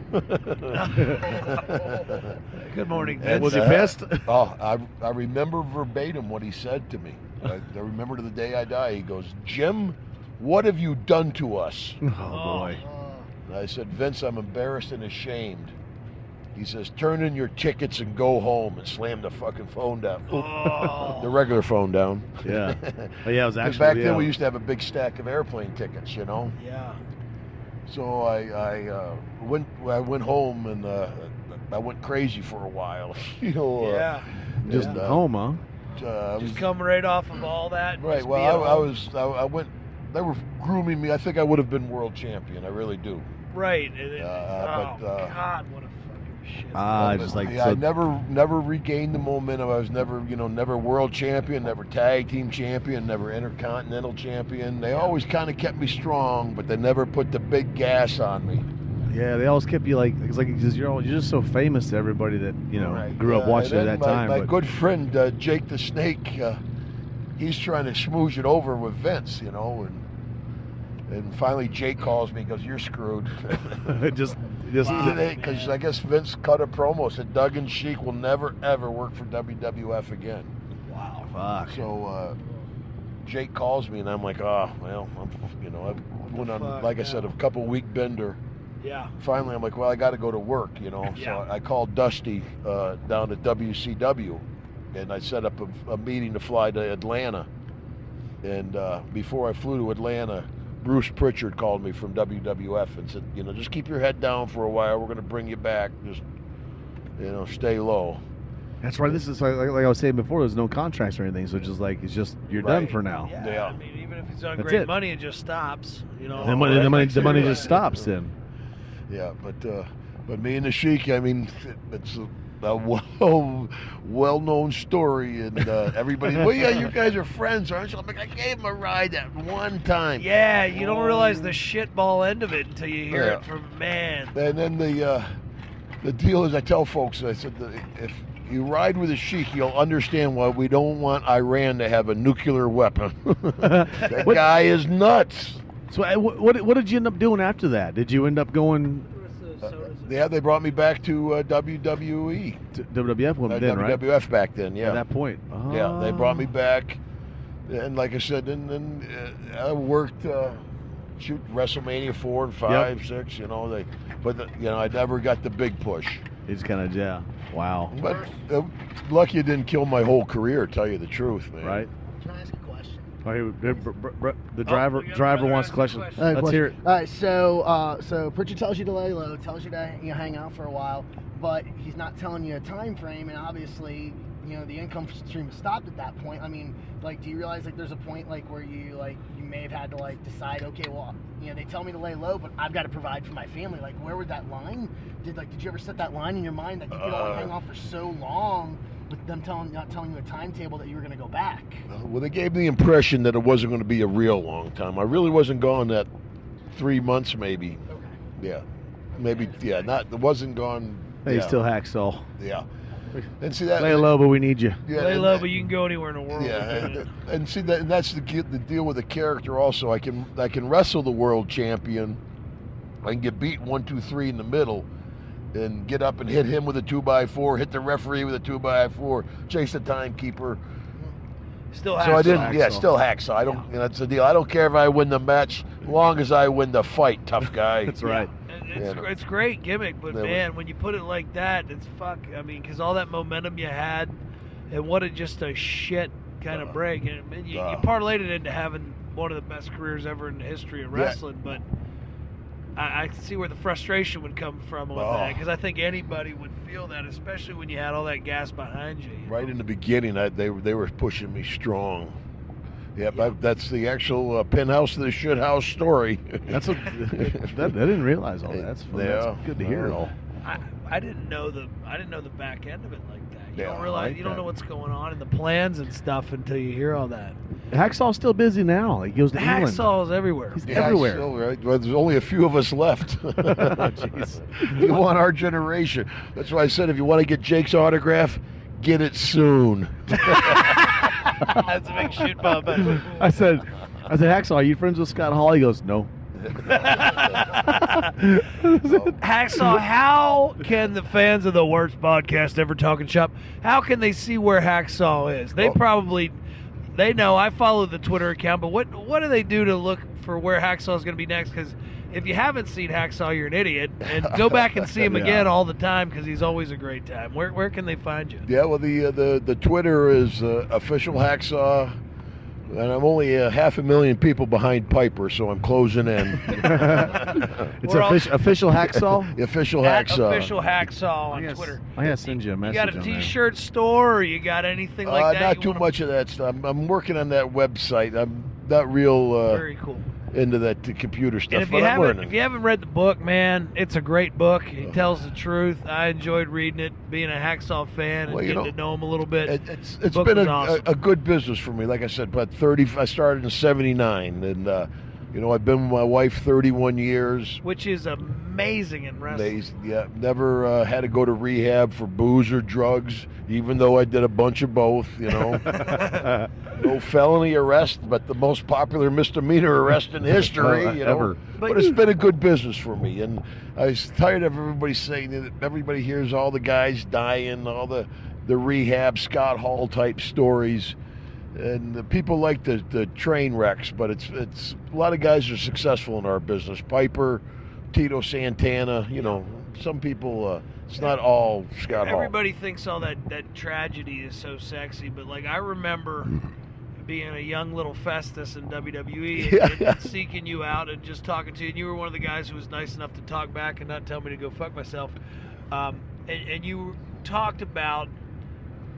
Good morning, And, Vince. Was he pissed? Oh, I remember verbatim what he said to me. I remember to the day I die. He goes, Jim, what have you done to us? Oh, boy. And I said, Vince, I'm embarrassed and ashamed. He says, turn in your tickets and go home, and slam the fucking phone down. Oh. The regular phone down. Yeah. Oh, yeah, it was 'Cause actually. back yeah. then we used to have a big stack of airplane tickets, you know. Yeah. So I went home and I went crazy for a while, you know. Yeah. Just and, home, huh? Just coming right off of all that. and Right. just Well, being I went. They were grooming me. I think I would have been world champion. I really do. right. And it, but, God, what a fucking shit. Just like Yeah, so, I never regained the momentum. I was never world champion, never tag team champion, never intercontinental champion. They always kind of kept me strong, but they never put the big gas on me. yeah, they always kept you like it's like you're just so famous to everybody that Right. grew up watching And at then that time. My but good friend Jake the Snake, he's trying to smooge it over with Vince, and finally Jake calls me and goes, "You're screwed." just Because I guess Vince cut a promo, said Duggan Sheik will never ever work for WWF again. Wow. fuck. So Jake calls me and I'm like, oh well, I went on, like I said, a couple week bender. Yeah. Finally, I'm like, well, I got to go to work, So Yeah. I called Dusty down at WCW, and I set up a meeting to fly to Atlanta. And before I flew to Atlanta, Bruce Pritchard called me from WWF and said, just keep your head down for a while. We're going to bring you back. Just, stay low. That's right. This is like I was saying before. There's no contracts or anything, so it's just you're done for now. Yeah. Yeah. I mean, even if he's on That's great it. money, it just stops. The money just stops then. Yeah, but me and the Sheik, I mean, it's a well-known story, and everybody, well, yeah, you guys are friends, aren't you? I'm like, I gave him a ride that one time. Yeah, you don't realize the shitball end of it until you hear Yeah. it from man. And then the deal is, I tell folks, I said, if you ride with a Sheik, you'll understand why we don't want Iran to have a nuclear weapon. That guy is nuts. So what did you end up doing after that? Did you end up going Yeah, they brought me back to WWE. to WWF then, right? WWF back then, yeah. At that point. Oh. Yeah, they brought me back, and like I said, and I worked WrestleMania 4 and 5, 6. I never got the big push. It's kind of wow. But lucky it didn't kill my whole career. Tell you the truth, man. Right. Can I ask a question? Oh, the driver we got another wants a question. question. Let's hear it. All right, so Pritchard tells you to lay low, tells you to hang out for a while, but he's not telling you a time frame, and obviously, the income stream stopped at that point. I mean, do you realize there's a point where you may have had to decide, okay, well, they tell me to lay low, but I've got to provide for my family. Where would that line? Did you ever set that line in your mind that you could only hang on for so long? With them not telling you a timetable that you were going to go back. Well, they gave me the impression that it wasn't going to be a real long time. I really wasn't gone that 3 months, maybe. Okay. Yeah, maybe. Yeah, not. It wasn't gone. Hey, yeah. still Hacksaw. Yeah. And see that. Lay low, but we need you. Yeah, Lay and low, that- but you can go anywhere in the world. Yeah, and see that, and that's the deal with the character. Also, I can wrestle the world champion. I can get beat 1, 2, 3 in the middle, and get up and hit him with a 2x4, hit the referee with a 2x4, chase the timekeeper. Still So I didn't. Hacksaw. Yeah, still Hacksaw. I don't. That's the deal. I don't care if I win the match, as long as I win the fight. Tough guy. That's right. It's great gimmick, but That was- man, when you put it like that, it's fuck. I mean, because all that momentum you had, and what just a shit kind of break, and you parlayed it into having one of the best careers ever in the history of wrestling. But I see where the frustration would come from on that, because I think anybody would feel that, especially when you had all that gas behind you. Right in the beginning, they were pushing me strong. Yep, that's the actual penthouse to the shit house story. That's I didn't realize all that. That's fun. Yeah. That's good to hear it all. I didn't know the back end of it like that. You Yeah, don't I realize, like you don't that. know what's going on in the plans and stuff until you hear all that. Hacksaw's still busy now. He goes to England. Hacksaw's everywhere. He's Yeah, everywhere. still, right? Well, there's only a few of us left. Jeez. You want our generation. That's why I said if you want to get Jake's autograph, get it soon. That's a big shoot bump. I said, Hacksaw, are you friends with Scott Hall? He goes, no. Hacksaw, how can the fans of the Worst Podcast Ever Talking Shop, how can they see where Hacksaw is? They probably, They know. I follow the Twitter account, but what do they do to look for where Hacksaw is going to be next? Because if you haven't seen Hacksaw, you're an idiot. And go back and see him again all the time because he's always a great time. Where can they find you? Yeah, well, the Twitter is official Hacksaw, and I'm only 500,000 people behind Piper, so I'm closing in. It's official Hacksaw? The official Hacksaw. Official Hacksaw on Twitter. I gotta send you a message. You got a T-shirt store, or you got anything like that? Not too much of that stuff. I'm working on that website. I'm not real very cool into that computer stuff. And if you haven't read the book, man, it's a great book. He tells the truth. I enjoyed reading it, being a Hacksaw fan, and getting to know him a little bit. It's been awesome. a good business for me. Like I said, about 30. I started in '79, and I've been with my wife 31 years. Which is amazing in wrestling. Amazing, yeah. Never had to go to rehab for booze or drugs, even though I did a bunch of both, No felony arrest, but the most popular misdemeanor arrest in history, ever. But it's been a good business for me, and I was tired of everybody saying that everybody hears all the guys dying, all the rehab, Scott Hall type stories. And the people like the train wrecks, but it's a lot of guys are successful in our business. Piper, Tito Santana, some people. It's not all Scott Hall. Everybody thinks all that tragedy is so sexy, but like I remember being a young little Festus in WWE and seeking you out and just talking to you. And you were one of the guys who was nice enough to talk back and not tell me to go fuck myself. And you talked about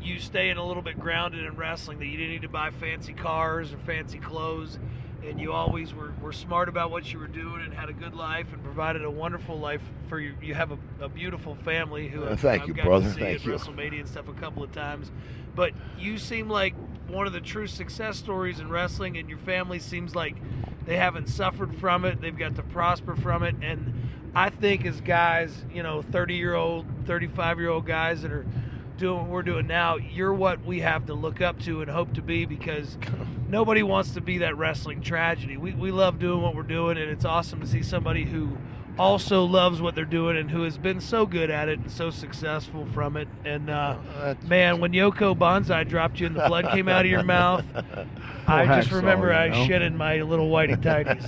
you staying a little bit grounded in wrestling, that you didn't need to buy fancy cars or fancy clothes, and you always were smart about what you were doing and had a good life and provided a wonderful life for you. You have a beautiful family who I've got to see at WrestleMania and stuff a couple of times. But you seem like one of the true success stories in wrestling, and your family seems like they haven't suffered from it. They've got to prosper from it. And I think as guys, 30-year-old, 35-year-old guys that are doing what we're doing now, you're what we have to look up to and hope to be, because nobody wants to be that wrestling tragedy. We love doing what we're doing, and it's awesome to see somebody who also loves what they're doing and who has been so good at it and so successful from it. And man, when Yoko Banzai dropped you and the blood came out of your mouth, I just remember I shit in my little whitey tighties.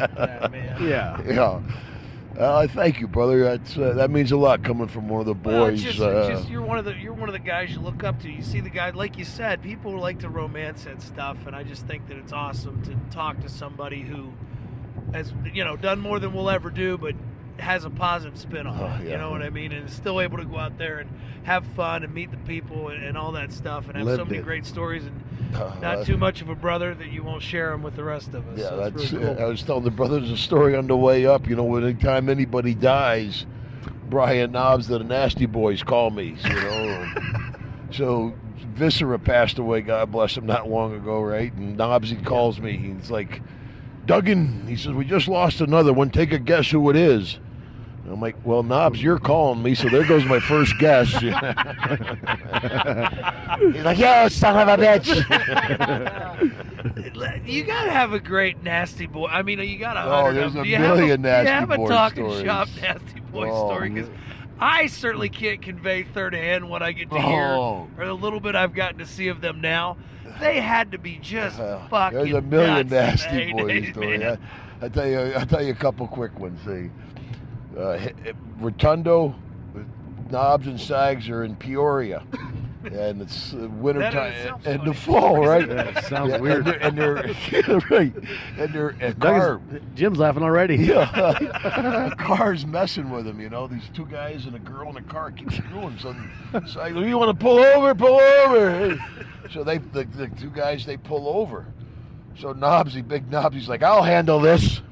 Man. Yeah. I thank you, brother. That means a lot coming from one of the boys. You're one of the guys you look up to. You see the guy, like you said, people like to romance that stuff, and I just think that it's awesome to talk to somebody who has done more than we'll ever do, but has a positive spin on it. You know what I mean? And is still able to go out there and have fun and meet the people and all that stuff, and have so many great stories, and not too much of a brother that you won't share them with the rest of us. Yeah, so that's really cool. I was telling the brothers a story on the way up. Anytime anybody dies, Brian Knobs, the Nasty Boys, call me. So Viscera passed away, God bless him, not long ago, right? And Knobsy calls me. He's like, Duggan, he says, we just lost another one. Take a guess who it is. I'm like, well, Knobs, you're calling me, so there goes my first guess. He's like, yo, son of a bitch. You got to have a great Nasty Boy. I mean, you got 100 there's of them. a million Nasty Boy stories. You have a talking stories. shop Nasty Boy story, because I certainly can't convey third-hand what I get to hear, or the little bit I've gotten to see of them now. They had to be just fucking There's a million nuts Nasty Boy stories. I'll tell you a couple quick ones. Rotundo, Knobs and Sags are in Peoria, and it's winter time and the fall, right? That sounds weird. And they're right, and they're a car. Jim's laughing already. Yeah, a car's messing with him. These two guys and a girl in a car keep screwing. So you want to pull over? Pull over. So the two guys, they pull over. So Big Knobsy's like, I'll handle this.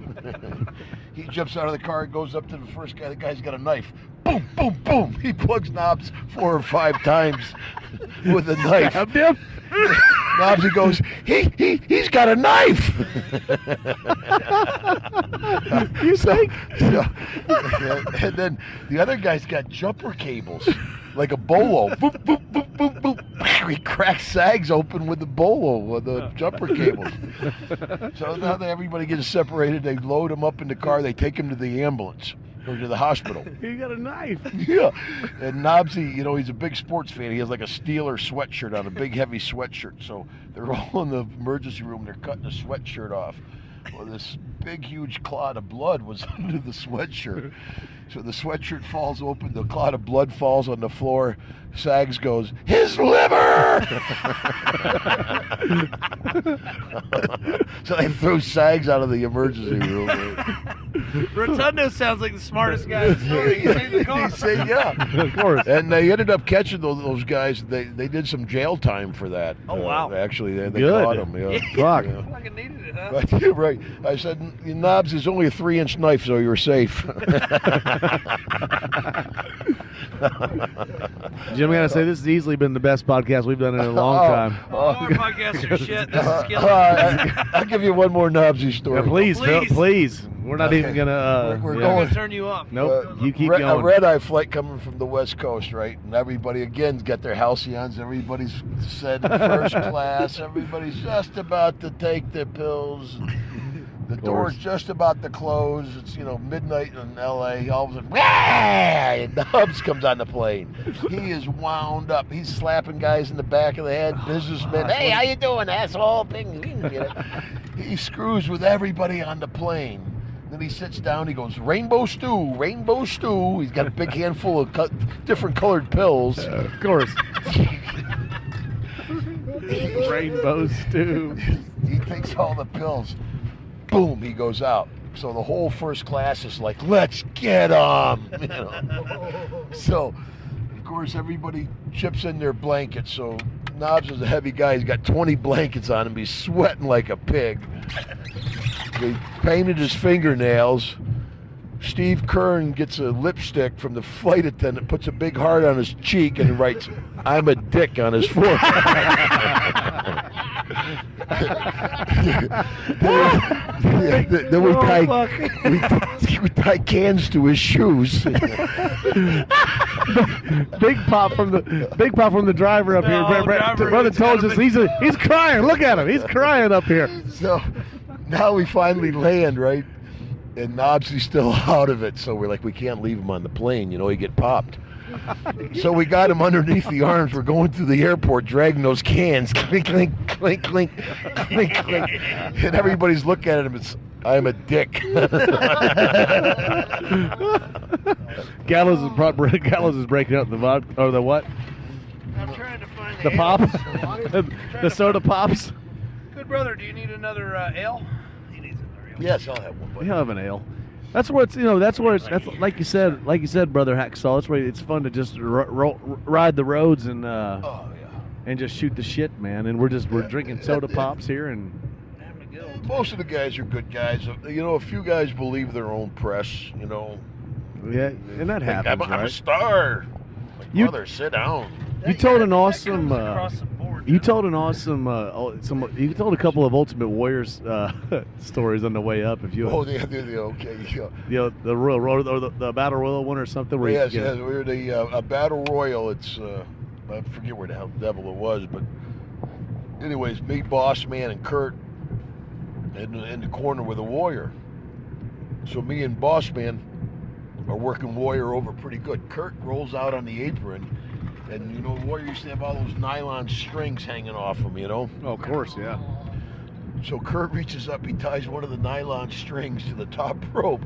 He jumps out of the car and goes up to the first guy. The guy's got a knife. Boom, boom, boom. He plugs Knobs 4 or 5 times with a knife. Knobsy goes, he's got a knife. You think? And then the other guy's got jumper cables, like a bolo. Boop, boop, boop, boop, boop. He cracks Sags open with the bolo, with the jumper cables. So now that everybody gets separated, they load him up in the car. They take him to the ambulance. or to the hospital. You got a knife. Yeah. And Nobsy, he's a big sports fan. He has like a Steeler sweatshirt on, a big heavy sweatshirt. So they're all in the emergency room. They're cutting the sweatshirt off. Well, this big, huge clot of blood was under the sweatshirt. So the sweatshirt falls open. The clot of blood falls on the floor. Sags goes, his liver! So they threw Sags out of the emergency room. Rotundo sounds like the smartest guy in the story. He said, yeah. Of course. And they ended up catching those guys. They did some jail time for that. Oh, wow. Actually, they Good. caught them. Yeah. Fuck. Yeah. Fucking needed it, huh? But, right. I said, Knobs is only a 3-inch knife, so you're safe. Jim, I gotta say, this has easily been the best podcast we've done in a long time. All our podcasts are shit. This is killing me. I'll give you one more Knobsy story. Yeah, please, Phil, Please. please. We're not even gonna. We're I'm going. gonna turn you off. Nope. You keep A going. red-eye flight coming from the West Coast, right? And everybody, again, got their halcyons. Everybody's said first class. Everybody's just about to take their pills. The door's just about to close. It's, midnight in L.A. All of a sudden, and Nubs comes on the plane. He is wound up. He's slapping guys in the back of the head, businessmen. Hey, how you doing, asshole? He screws with everybody on the plane. Then he sits down. He goes, rainbow stew, rainbow stew. He's got a big handful of different colored pills. Of course. Rainbow stew. He takes all the pills. Boom, he goes out. So the whole first class is like, let's get him. So, of course, everybody chips in their blankets. So Knobs is a heavy guy. He's got 20 blankets on him. He's sweating like a pig. They painted his fingernails. Steve Kern gets a lipstick from the flight attendant, puts a big heart on his cheek, and writes, I'm a dick on his forehead. Then we tie cans to his shoes. Big pop from the driver up here. Oh, driver, Brother it's told gotta us be- he's crying. Look at him. He's crying up here. So now we finally land, right? And Knobsy's still out of it, so we're like, we can't leave him on the plane, he get popped. So we got him underneath the arms. We're going through the airport, dragging those cans, clink, clink, clink, clink, clink, clink, and everybody's looking at him. It's, I'm a dick. Gallows is breaking out the vodka or the what? I'm trying to find The ale. pop? Trying The to soda pops? Good brother, do you need another ale? He needs another ale. Yes, I'll have one. buddy. You have an ale. That's where it's that's like you said, Brother Hacksaw. That's where it's fun to just ride the roads and Oh yeah. and just shoot the shit, man. And we're drinking soda pops here and Having a good old Most of the guys are good guys. A few guys believe their own press. yeah, and that happens, I'm a right? star. Like, You- brother, sit down. You told an That awesome. comes across the board, You man. told an awesome. You told a couple of Ultimate Warriors stories on the way up. If you, Oh, okay. Yeah. the Royal Road or the Battle Royal one or something. Where Yes, you, yes. We were a battle royal. It's I forget where the hell devil it was, but anyways, me, Boss Man, and Kurt in the corner with a warrior. So me and Boss Man are working warrior over pretty good. Kurt rolls out on the apron, and warrior used to have all those nylon strings hanging off him. Oh, of course, yeah. So Kurt reaches up, he ties one of the nylon strings to the top rope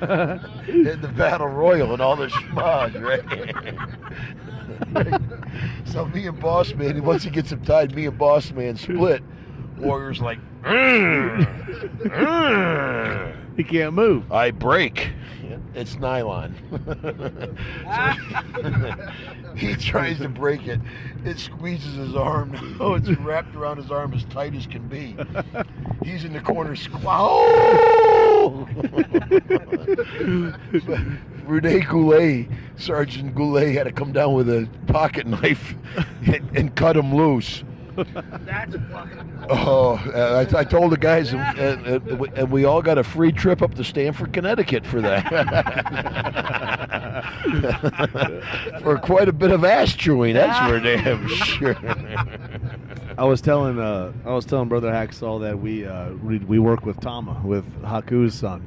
in the battle royal and all the schmog, right? So me and Boss Man, once he gets him tied, me and Boss Man split. Warrior's like, He can't move. I break. It's nylon. So he tries to break it. It squeezes his arm. Oh, it's wrapped around his arm as tight as can be. He's in the corner Rene Goulet, Sergeant Goulet, had to come down with a pocket knife and cut him loose. That's fucking. Oh, I told the guys, and we all got a free trip up to Stamford, Connecticut for that. For quite a bit of ass chewing, that's for damn sure. I was telling Brother Hacksaw that we work with Tama, with Haku's son,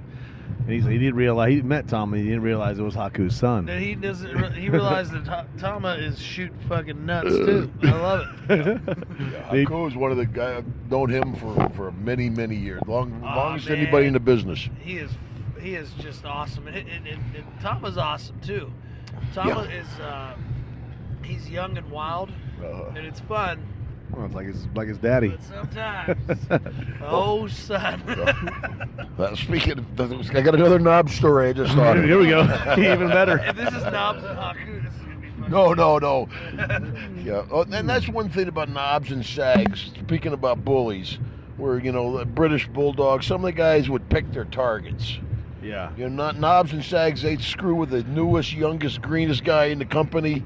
And he didn't realize he met Tama. He didn't realize it was Haku's son. And he doesn't. He realized that Tama is shooting fucking nuts too. I love it. Haku is one of the guys. I've known him for many years, longest man. anybody in the business. He is just awesome, and Tama's awesome too. Tama is he's young and wild, and it's fun. Well, it's like his daddy. But sometimes, oh son. Speaking of, I got another knob story I just thought of. Here we go. Even better. If this is Knobs and Haku, this is gonna be fun. No. Yeah, and that's one thing about knobs and sags. Speaking about bullies, where the British Bulldogs, some of the guys would pick their targets. Yeah. Not knobs and sags. They'd screw with the newest, youngest, greenest guy in the company,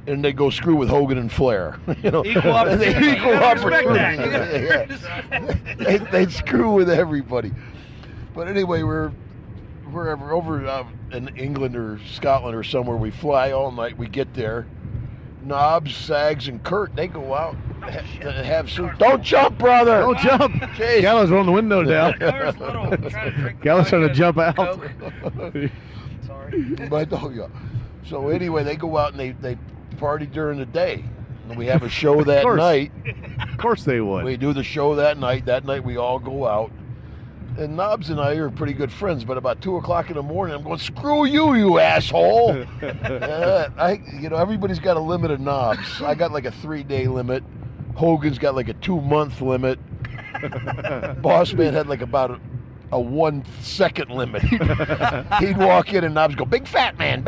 and they go screw with Hogan and Flair. Equal opportunity. Equal You gotta respect opportunity. that. They'd screw with everybody. But anyway, we're over in England or Scotland or somewhere. We fly all night. We get there. Knobs, Sags, and Kurt, they go out and have some. Don't jump, brother! Don't jump. Jeez. Gallows rolling the window down. Car's little. Trying to drink Gallows trying to jump out. Coke. Sorry. But, so anyway, they go out and they party during the day. And we have a show that night. Of course they would. We do the show that night. That night we all go out. And Knobs and I are pretty good friends, but about 2 o'clock in the morning, I'm going, screw you, you asshole. Everybody's got a limit of knobs. I got like a 3-day limit. Hogan's got like a 2-month limit. Boss Man had like about a 1-second limit. He'd walk in and Knobs go, big fat man.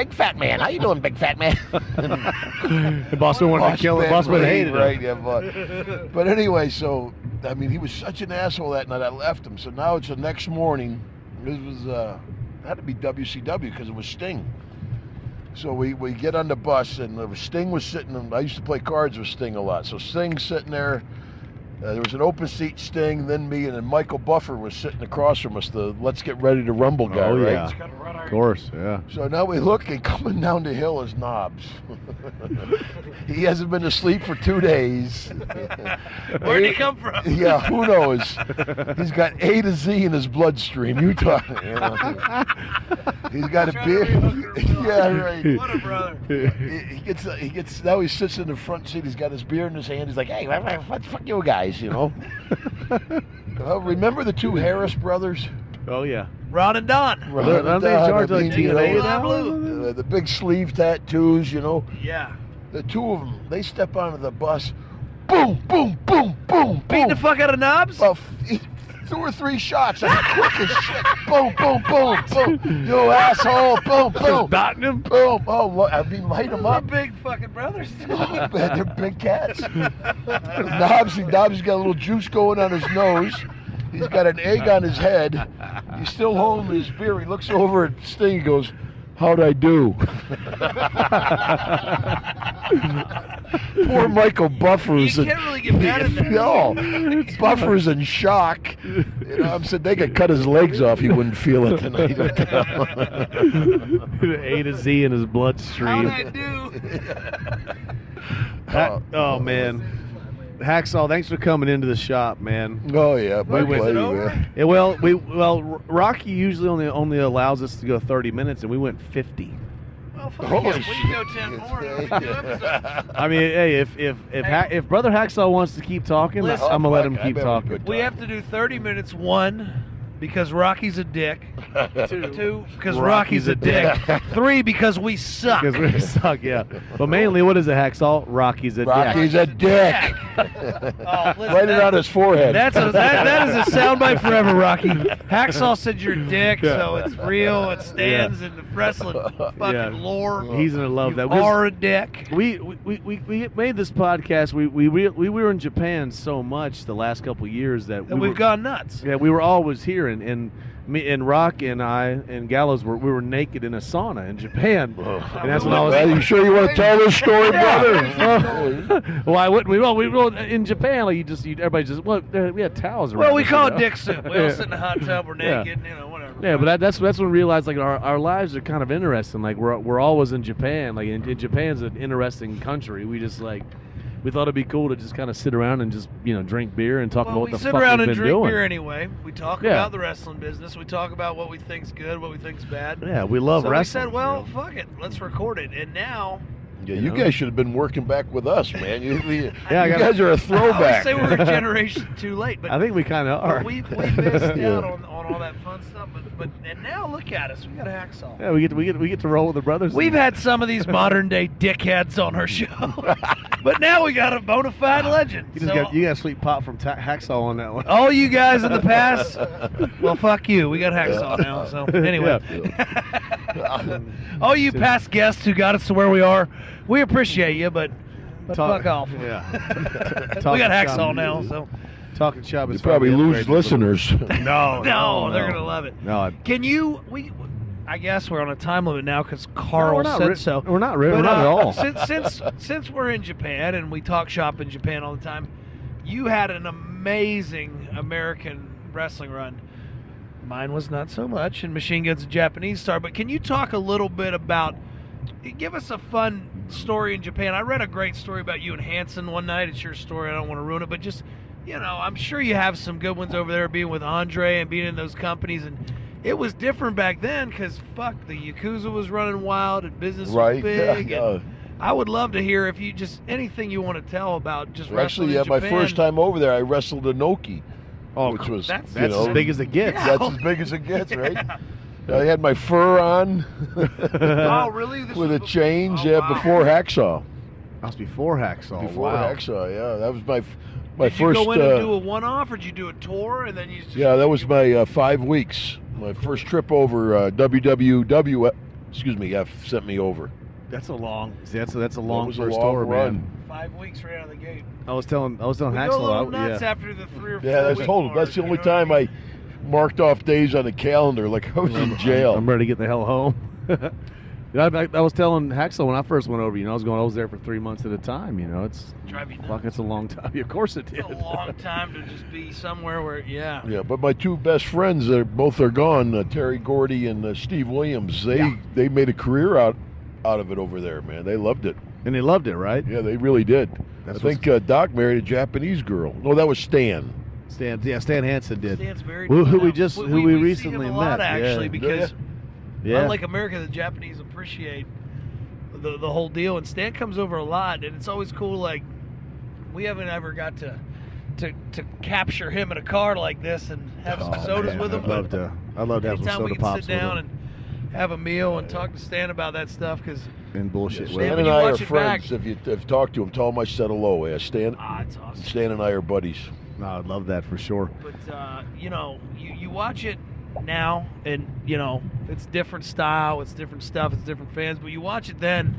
How you doing, big fat man? The boss man wanted to kill him. Boss man hated him. Right, yeah, but anyway, so, he was such an asshole that night, I left him. So now it's the next morning. This was, had to be WCW because it was Sting. So we get on the bus, and Sting was sitting, I used to play cards with Sting a lot. So Sting's sitting there. There was an open seat Sting, then me, and then Michael Buffer was sitting across from us, the Let's Get Ready to Rumble guy, right? Yeah. Of course, yeah. So now we look, and coming down the hill is Knobs. He hasn't been to sleep for 2 days. Where'd he come from? Yeah, who knows? He's got A to Z in his bloodstream. You talk. He's got a beard. Yeah, right. What a brother. He gets. Now he sits in the front seat. He's got his beer in his hand. He's like, "Hey, fuck you guys," Remember the 2 Harris brothers? Oh yeah. Ron and Don. Aren't they in charge of TNA now? The big sleeve tattoos, Yeah. The 2 of them, they step onto the bus. Boom, boom, boom, boom, Beating boom. the fuck out of Knobs? Well, 2 or 3 shots. That's quick as shit. Boom, boom, boom, boom. You asshole. Boom, boom. Just batting him? Boom. Oh, look, light them They're up. big fucking brothers. Oh, man, they're big cats. Knobs got a little juice going on his nose. He's got an egg on his head. He's still holding his beer. He looks over at Sting and goes, "How'd I do?" Poor Michael Buffer's. You can't really get mad at that. No, Buffer's in shock. I'm saying they could cut his legs off. He wouldn't feel it tonight. A to Z in his bloodstream. How'd I do? Oh man. Hacksaw, thanks for coming into the shop, man. Oh yeah, my Is it pleasure, over? man. Yeah, Rocky usually only allows us to go 30 minutes, and we went 50. Well, fuck Holy yes, we can go shit. 10 more. Let's do episodes. I mean, hey, if Brother Hacksaw wants to keep talking, Listen, I'm gonna let him I keep bet talking. we could. We have to do 30 minutes. 1, because Rocky's a dick. 2, because Rocky's a dick. 3, because we suck. Because we suck, yeah. But mainly, what is it, Hacksaw? Rocky's a Rocky's dick. a dick. Oh, listen, Write it on his forehead. that is a soundbite forever, Rocky. Hacksaw said you're a dick, so it's real. It stands in the wrestling fucking Yeah. lore. He's gonna love You that. are a dick. We made this podcast. We were in Japan so much the last couple of years that And we've gone nuts. Yeah, we were always here, and me and Rock and I and Gallows we were naked in a sauna in Japan, and that's when I was. Are you sure you want to tell this story, brother? Why wouldn't we? Well, we were in Japan. Like everybody just we had towels around. Well, we us, call you it know? dick soup. We all sit in the hot tub. We're Yeah. naked. Whatever. Yeah, but that's when we realized like our lives are kind of interesting. Like we're always in Japan. Like in Japan's an interesting country. We just like we thought it'd be cool to just kind of sit around and just drink beer and talk about what the fuck we sit around we've and been drink doing. beer anyway. We talk about the wrestling business. We talk about what we think's good, what we think's bad. Yeah, we love so wrestling. we said, well, fuck it, let's record it. And now. Yeah, you guys should have been working back with us, man. You I guys are a I throwback. always say we're a generation too late, but I think we kind of are. we missed out on all that fun stuff. But now look at us. We got a hacksaw. Yeah, we get to roll with the brothers. We've had some of these modern day dickheads on our show, but now we got a bona fide legend. You got a sweet pop from Hacksaw on that one. All you guys in the past, well, fuck you. We got Hacksaw now. So anyway, all you past guests who got us to where we are, we appreciate you, but fuck off. Yeah, we got Hacksaw now, so. Talking shop is You probably lose upgraded. listeners. No, they're gonna love it. No, Can you? I guess we're on a time limit now because Carl said so. We're not really. But, We're not at all. Since we're in Japan and we talk shop in Japan all the time, you had an amazing American wrestling run. Mine was not so much, and Machine Gun's a Japanese star. But can you talk a little bit about? Give us a fun story in Japan. I read a great story about you and Hanson one night. It's your story. I don't want to ruin it, but just I'm sure you have some good ones over there, being with Andre and being in those companies. And it was different back then because the Yakuza was running wild and business was big. And I would love to hear if you just anything you want to tell about just wrestling in my Japan. first time over there, I wrestled a Noki. Oh, which was that's as big as it gets. Yeah. That's as big as it gets, right? I had my fur on. Oh, really? With a change, wow. before Hacksaw. That was before Hacksaw. Before wow. Hacksaw, yeah. That was my Did first. you go in and do a one-off, or did you do a tour and then you just? Yeah, that was my 5 weeks. My first trip over. WWF sent me over. That's a long. That's a long was a first long tour, run. man. 5 weeks right out of the gate. I was telling We go a Hacksaw. little nuts after the 3 or 4 Yeah, that's week total. mark, That's the you only know what I time mean? I marked off days on the calendar, like I was in jail. I'm ready to get the hell home. I was telling Hacksaw when I first went over. I was there for 3 months at a time. It's Drive you nuts. fuck. It's a long time. Of course it did. It's a long time to just be somewhere where, yeah. Yeah, but my two best friends, both are gone. Terry Gordy and Steve Williams. They made a career out of it over there, man. They loved it. And they loved it, right? Yeah, they really did. That's I think Doc married a Japanese girl. No, that was Stan. Stan Hansen did. Stan's married. Who now. we see him recently a lot, met. actually, because Yeah. unlike America, the Japanese appreciate the whole deal, and Stan comes over a lot, and it's always cool. Like, we haven't ever got to capture him in a car like this and have some sodas man, with him. I'd love to have some anytime soda we can pops sit down with him. and have a meal and talk to Stan about that stuff, because And bullshit. Stan, with Stan when and you I are watch it friends. back- If you've talked to him, tell him I said hello. Yeah, Stan. it's awesome. Stan and I are buddies. No, I'd love that for sure. But you watch it now, and it's different style, it's different stuff, it's different fans. But you watch it then,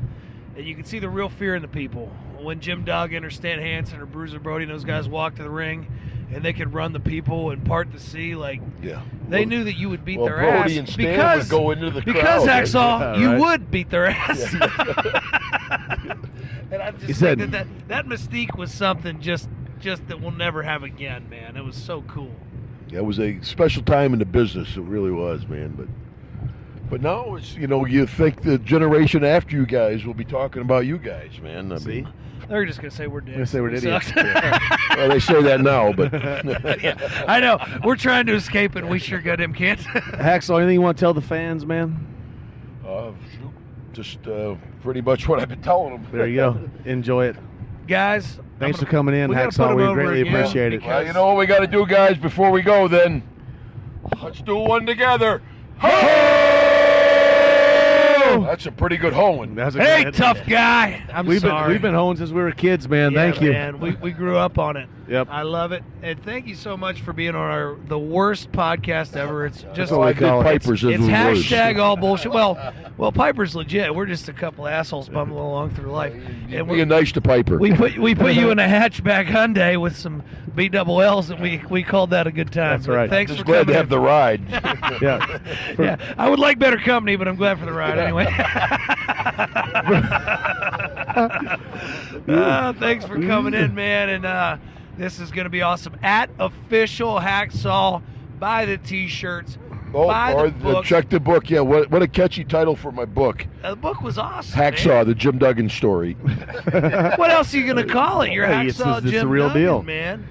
and you can see the real fear in the people when Jim Duggan or Stan Hansen or Bruiser Brody and those guys walk to the ring, and they could run the people and part the sea. Like, Yeah. they knew that you would beat Well, their Brody ass and Stan because would go into the because crowd. Hacksaw, Yeah, you right. would beat their ass. And I He just said- think that mystique was something just that we'll never have again, man. It was so cool. Yeah, it was a special time in the business. It really was, man. But now it's you think the generation after you guys will be talking about you guys, man. I See? mean, They're just gonna say we're dicks. They say we're We idiots. suck. well, they say that now, but Yeah, I know. We're trying to escape, and we sure goddamn can't. Hacksaw, anything you want to tell the fans, man? just pretty much what I've been telling them. There you go. Enjoy it. Guys, Thanks for coming in, we gotta Hacksaw. put 'em We over greatly again appreciate it. because- Well, you know what we got to do, guys, before we go then? Let's do one together. Ho! That's a pretty good hoeing. That's a Hey, good- tough guy. I'm We've sorry. been hoeing since we were kids, man. Yeah, Thank you. Man. We grew up on it. Yep. I love it, and thank you so much for being on the worst podcast ever. It's just So I think Piper's is it's the worst. hashtag all bullshit. Well, Piper's legit. We're just a couple assholes bumbling along through life, and Being nice to Piper. we put you in a hatchback Hyundai with some BWLs, and we called that a good time. That's But right. Thanks Just for glad coming. to have the ride. Yeah. Yeah, I would like better company, but I'm glad for the ride anyway. Thanks for coming in, man, and this is going to be awesome. At official Hacksaw, buy the t-shirts, Buy the book. Check the book. Yeah, what a catchy title for my book. The book was awesome. Hacksaw, the Jim Duggan story. What else are you going to call it? Your Hey, Hacksaw it's Jim a real Duggan, deal. man.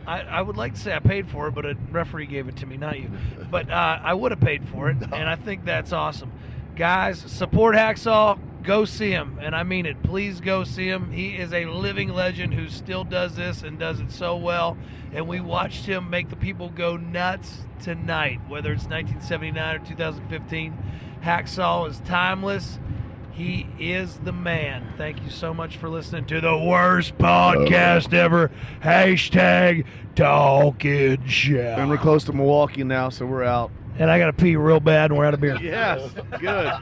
I would like to say I paid for it, but a referee gave it to me, not you. But I would have paid for it, and I think that's awesome. Guys, support Hacksaw. Go see him, and I mean it. Please go see him. He is a living legend who still does this and does it so well. And we watched him make the people go nuts tonight, whether it's 1979 or 2015. Hacksaw is timeless. He is the man. Thank you so much for listening to the worst podcast ever. Hashtag Talking Shop. And we're close to Milwaukee now, so we're out. And I got to pee real bad, and we're out of beer. Yes, good.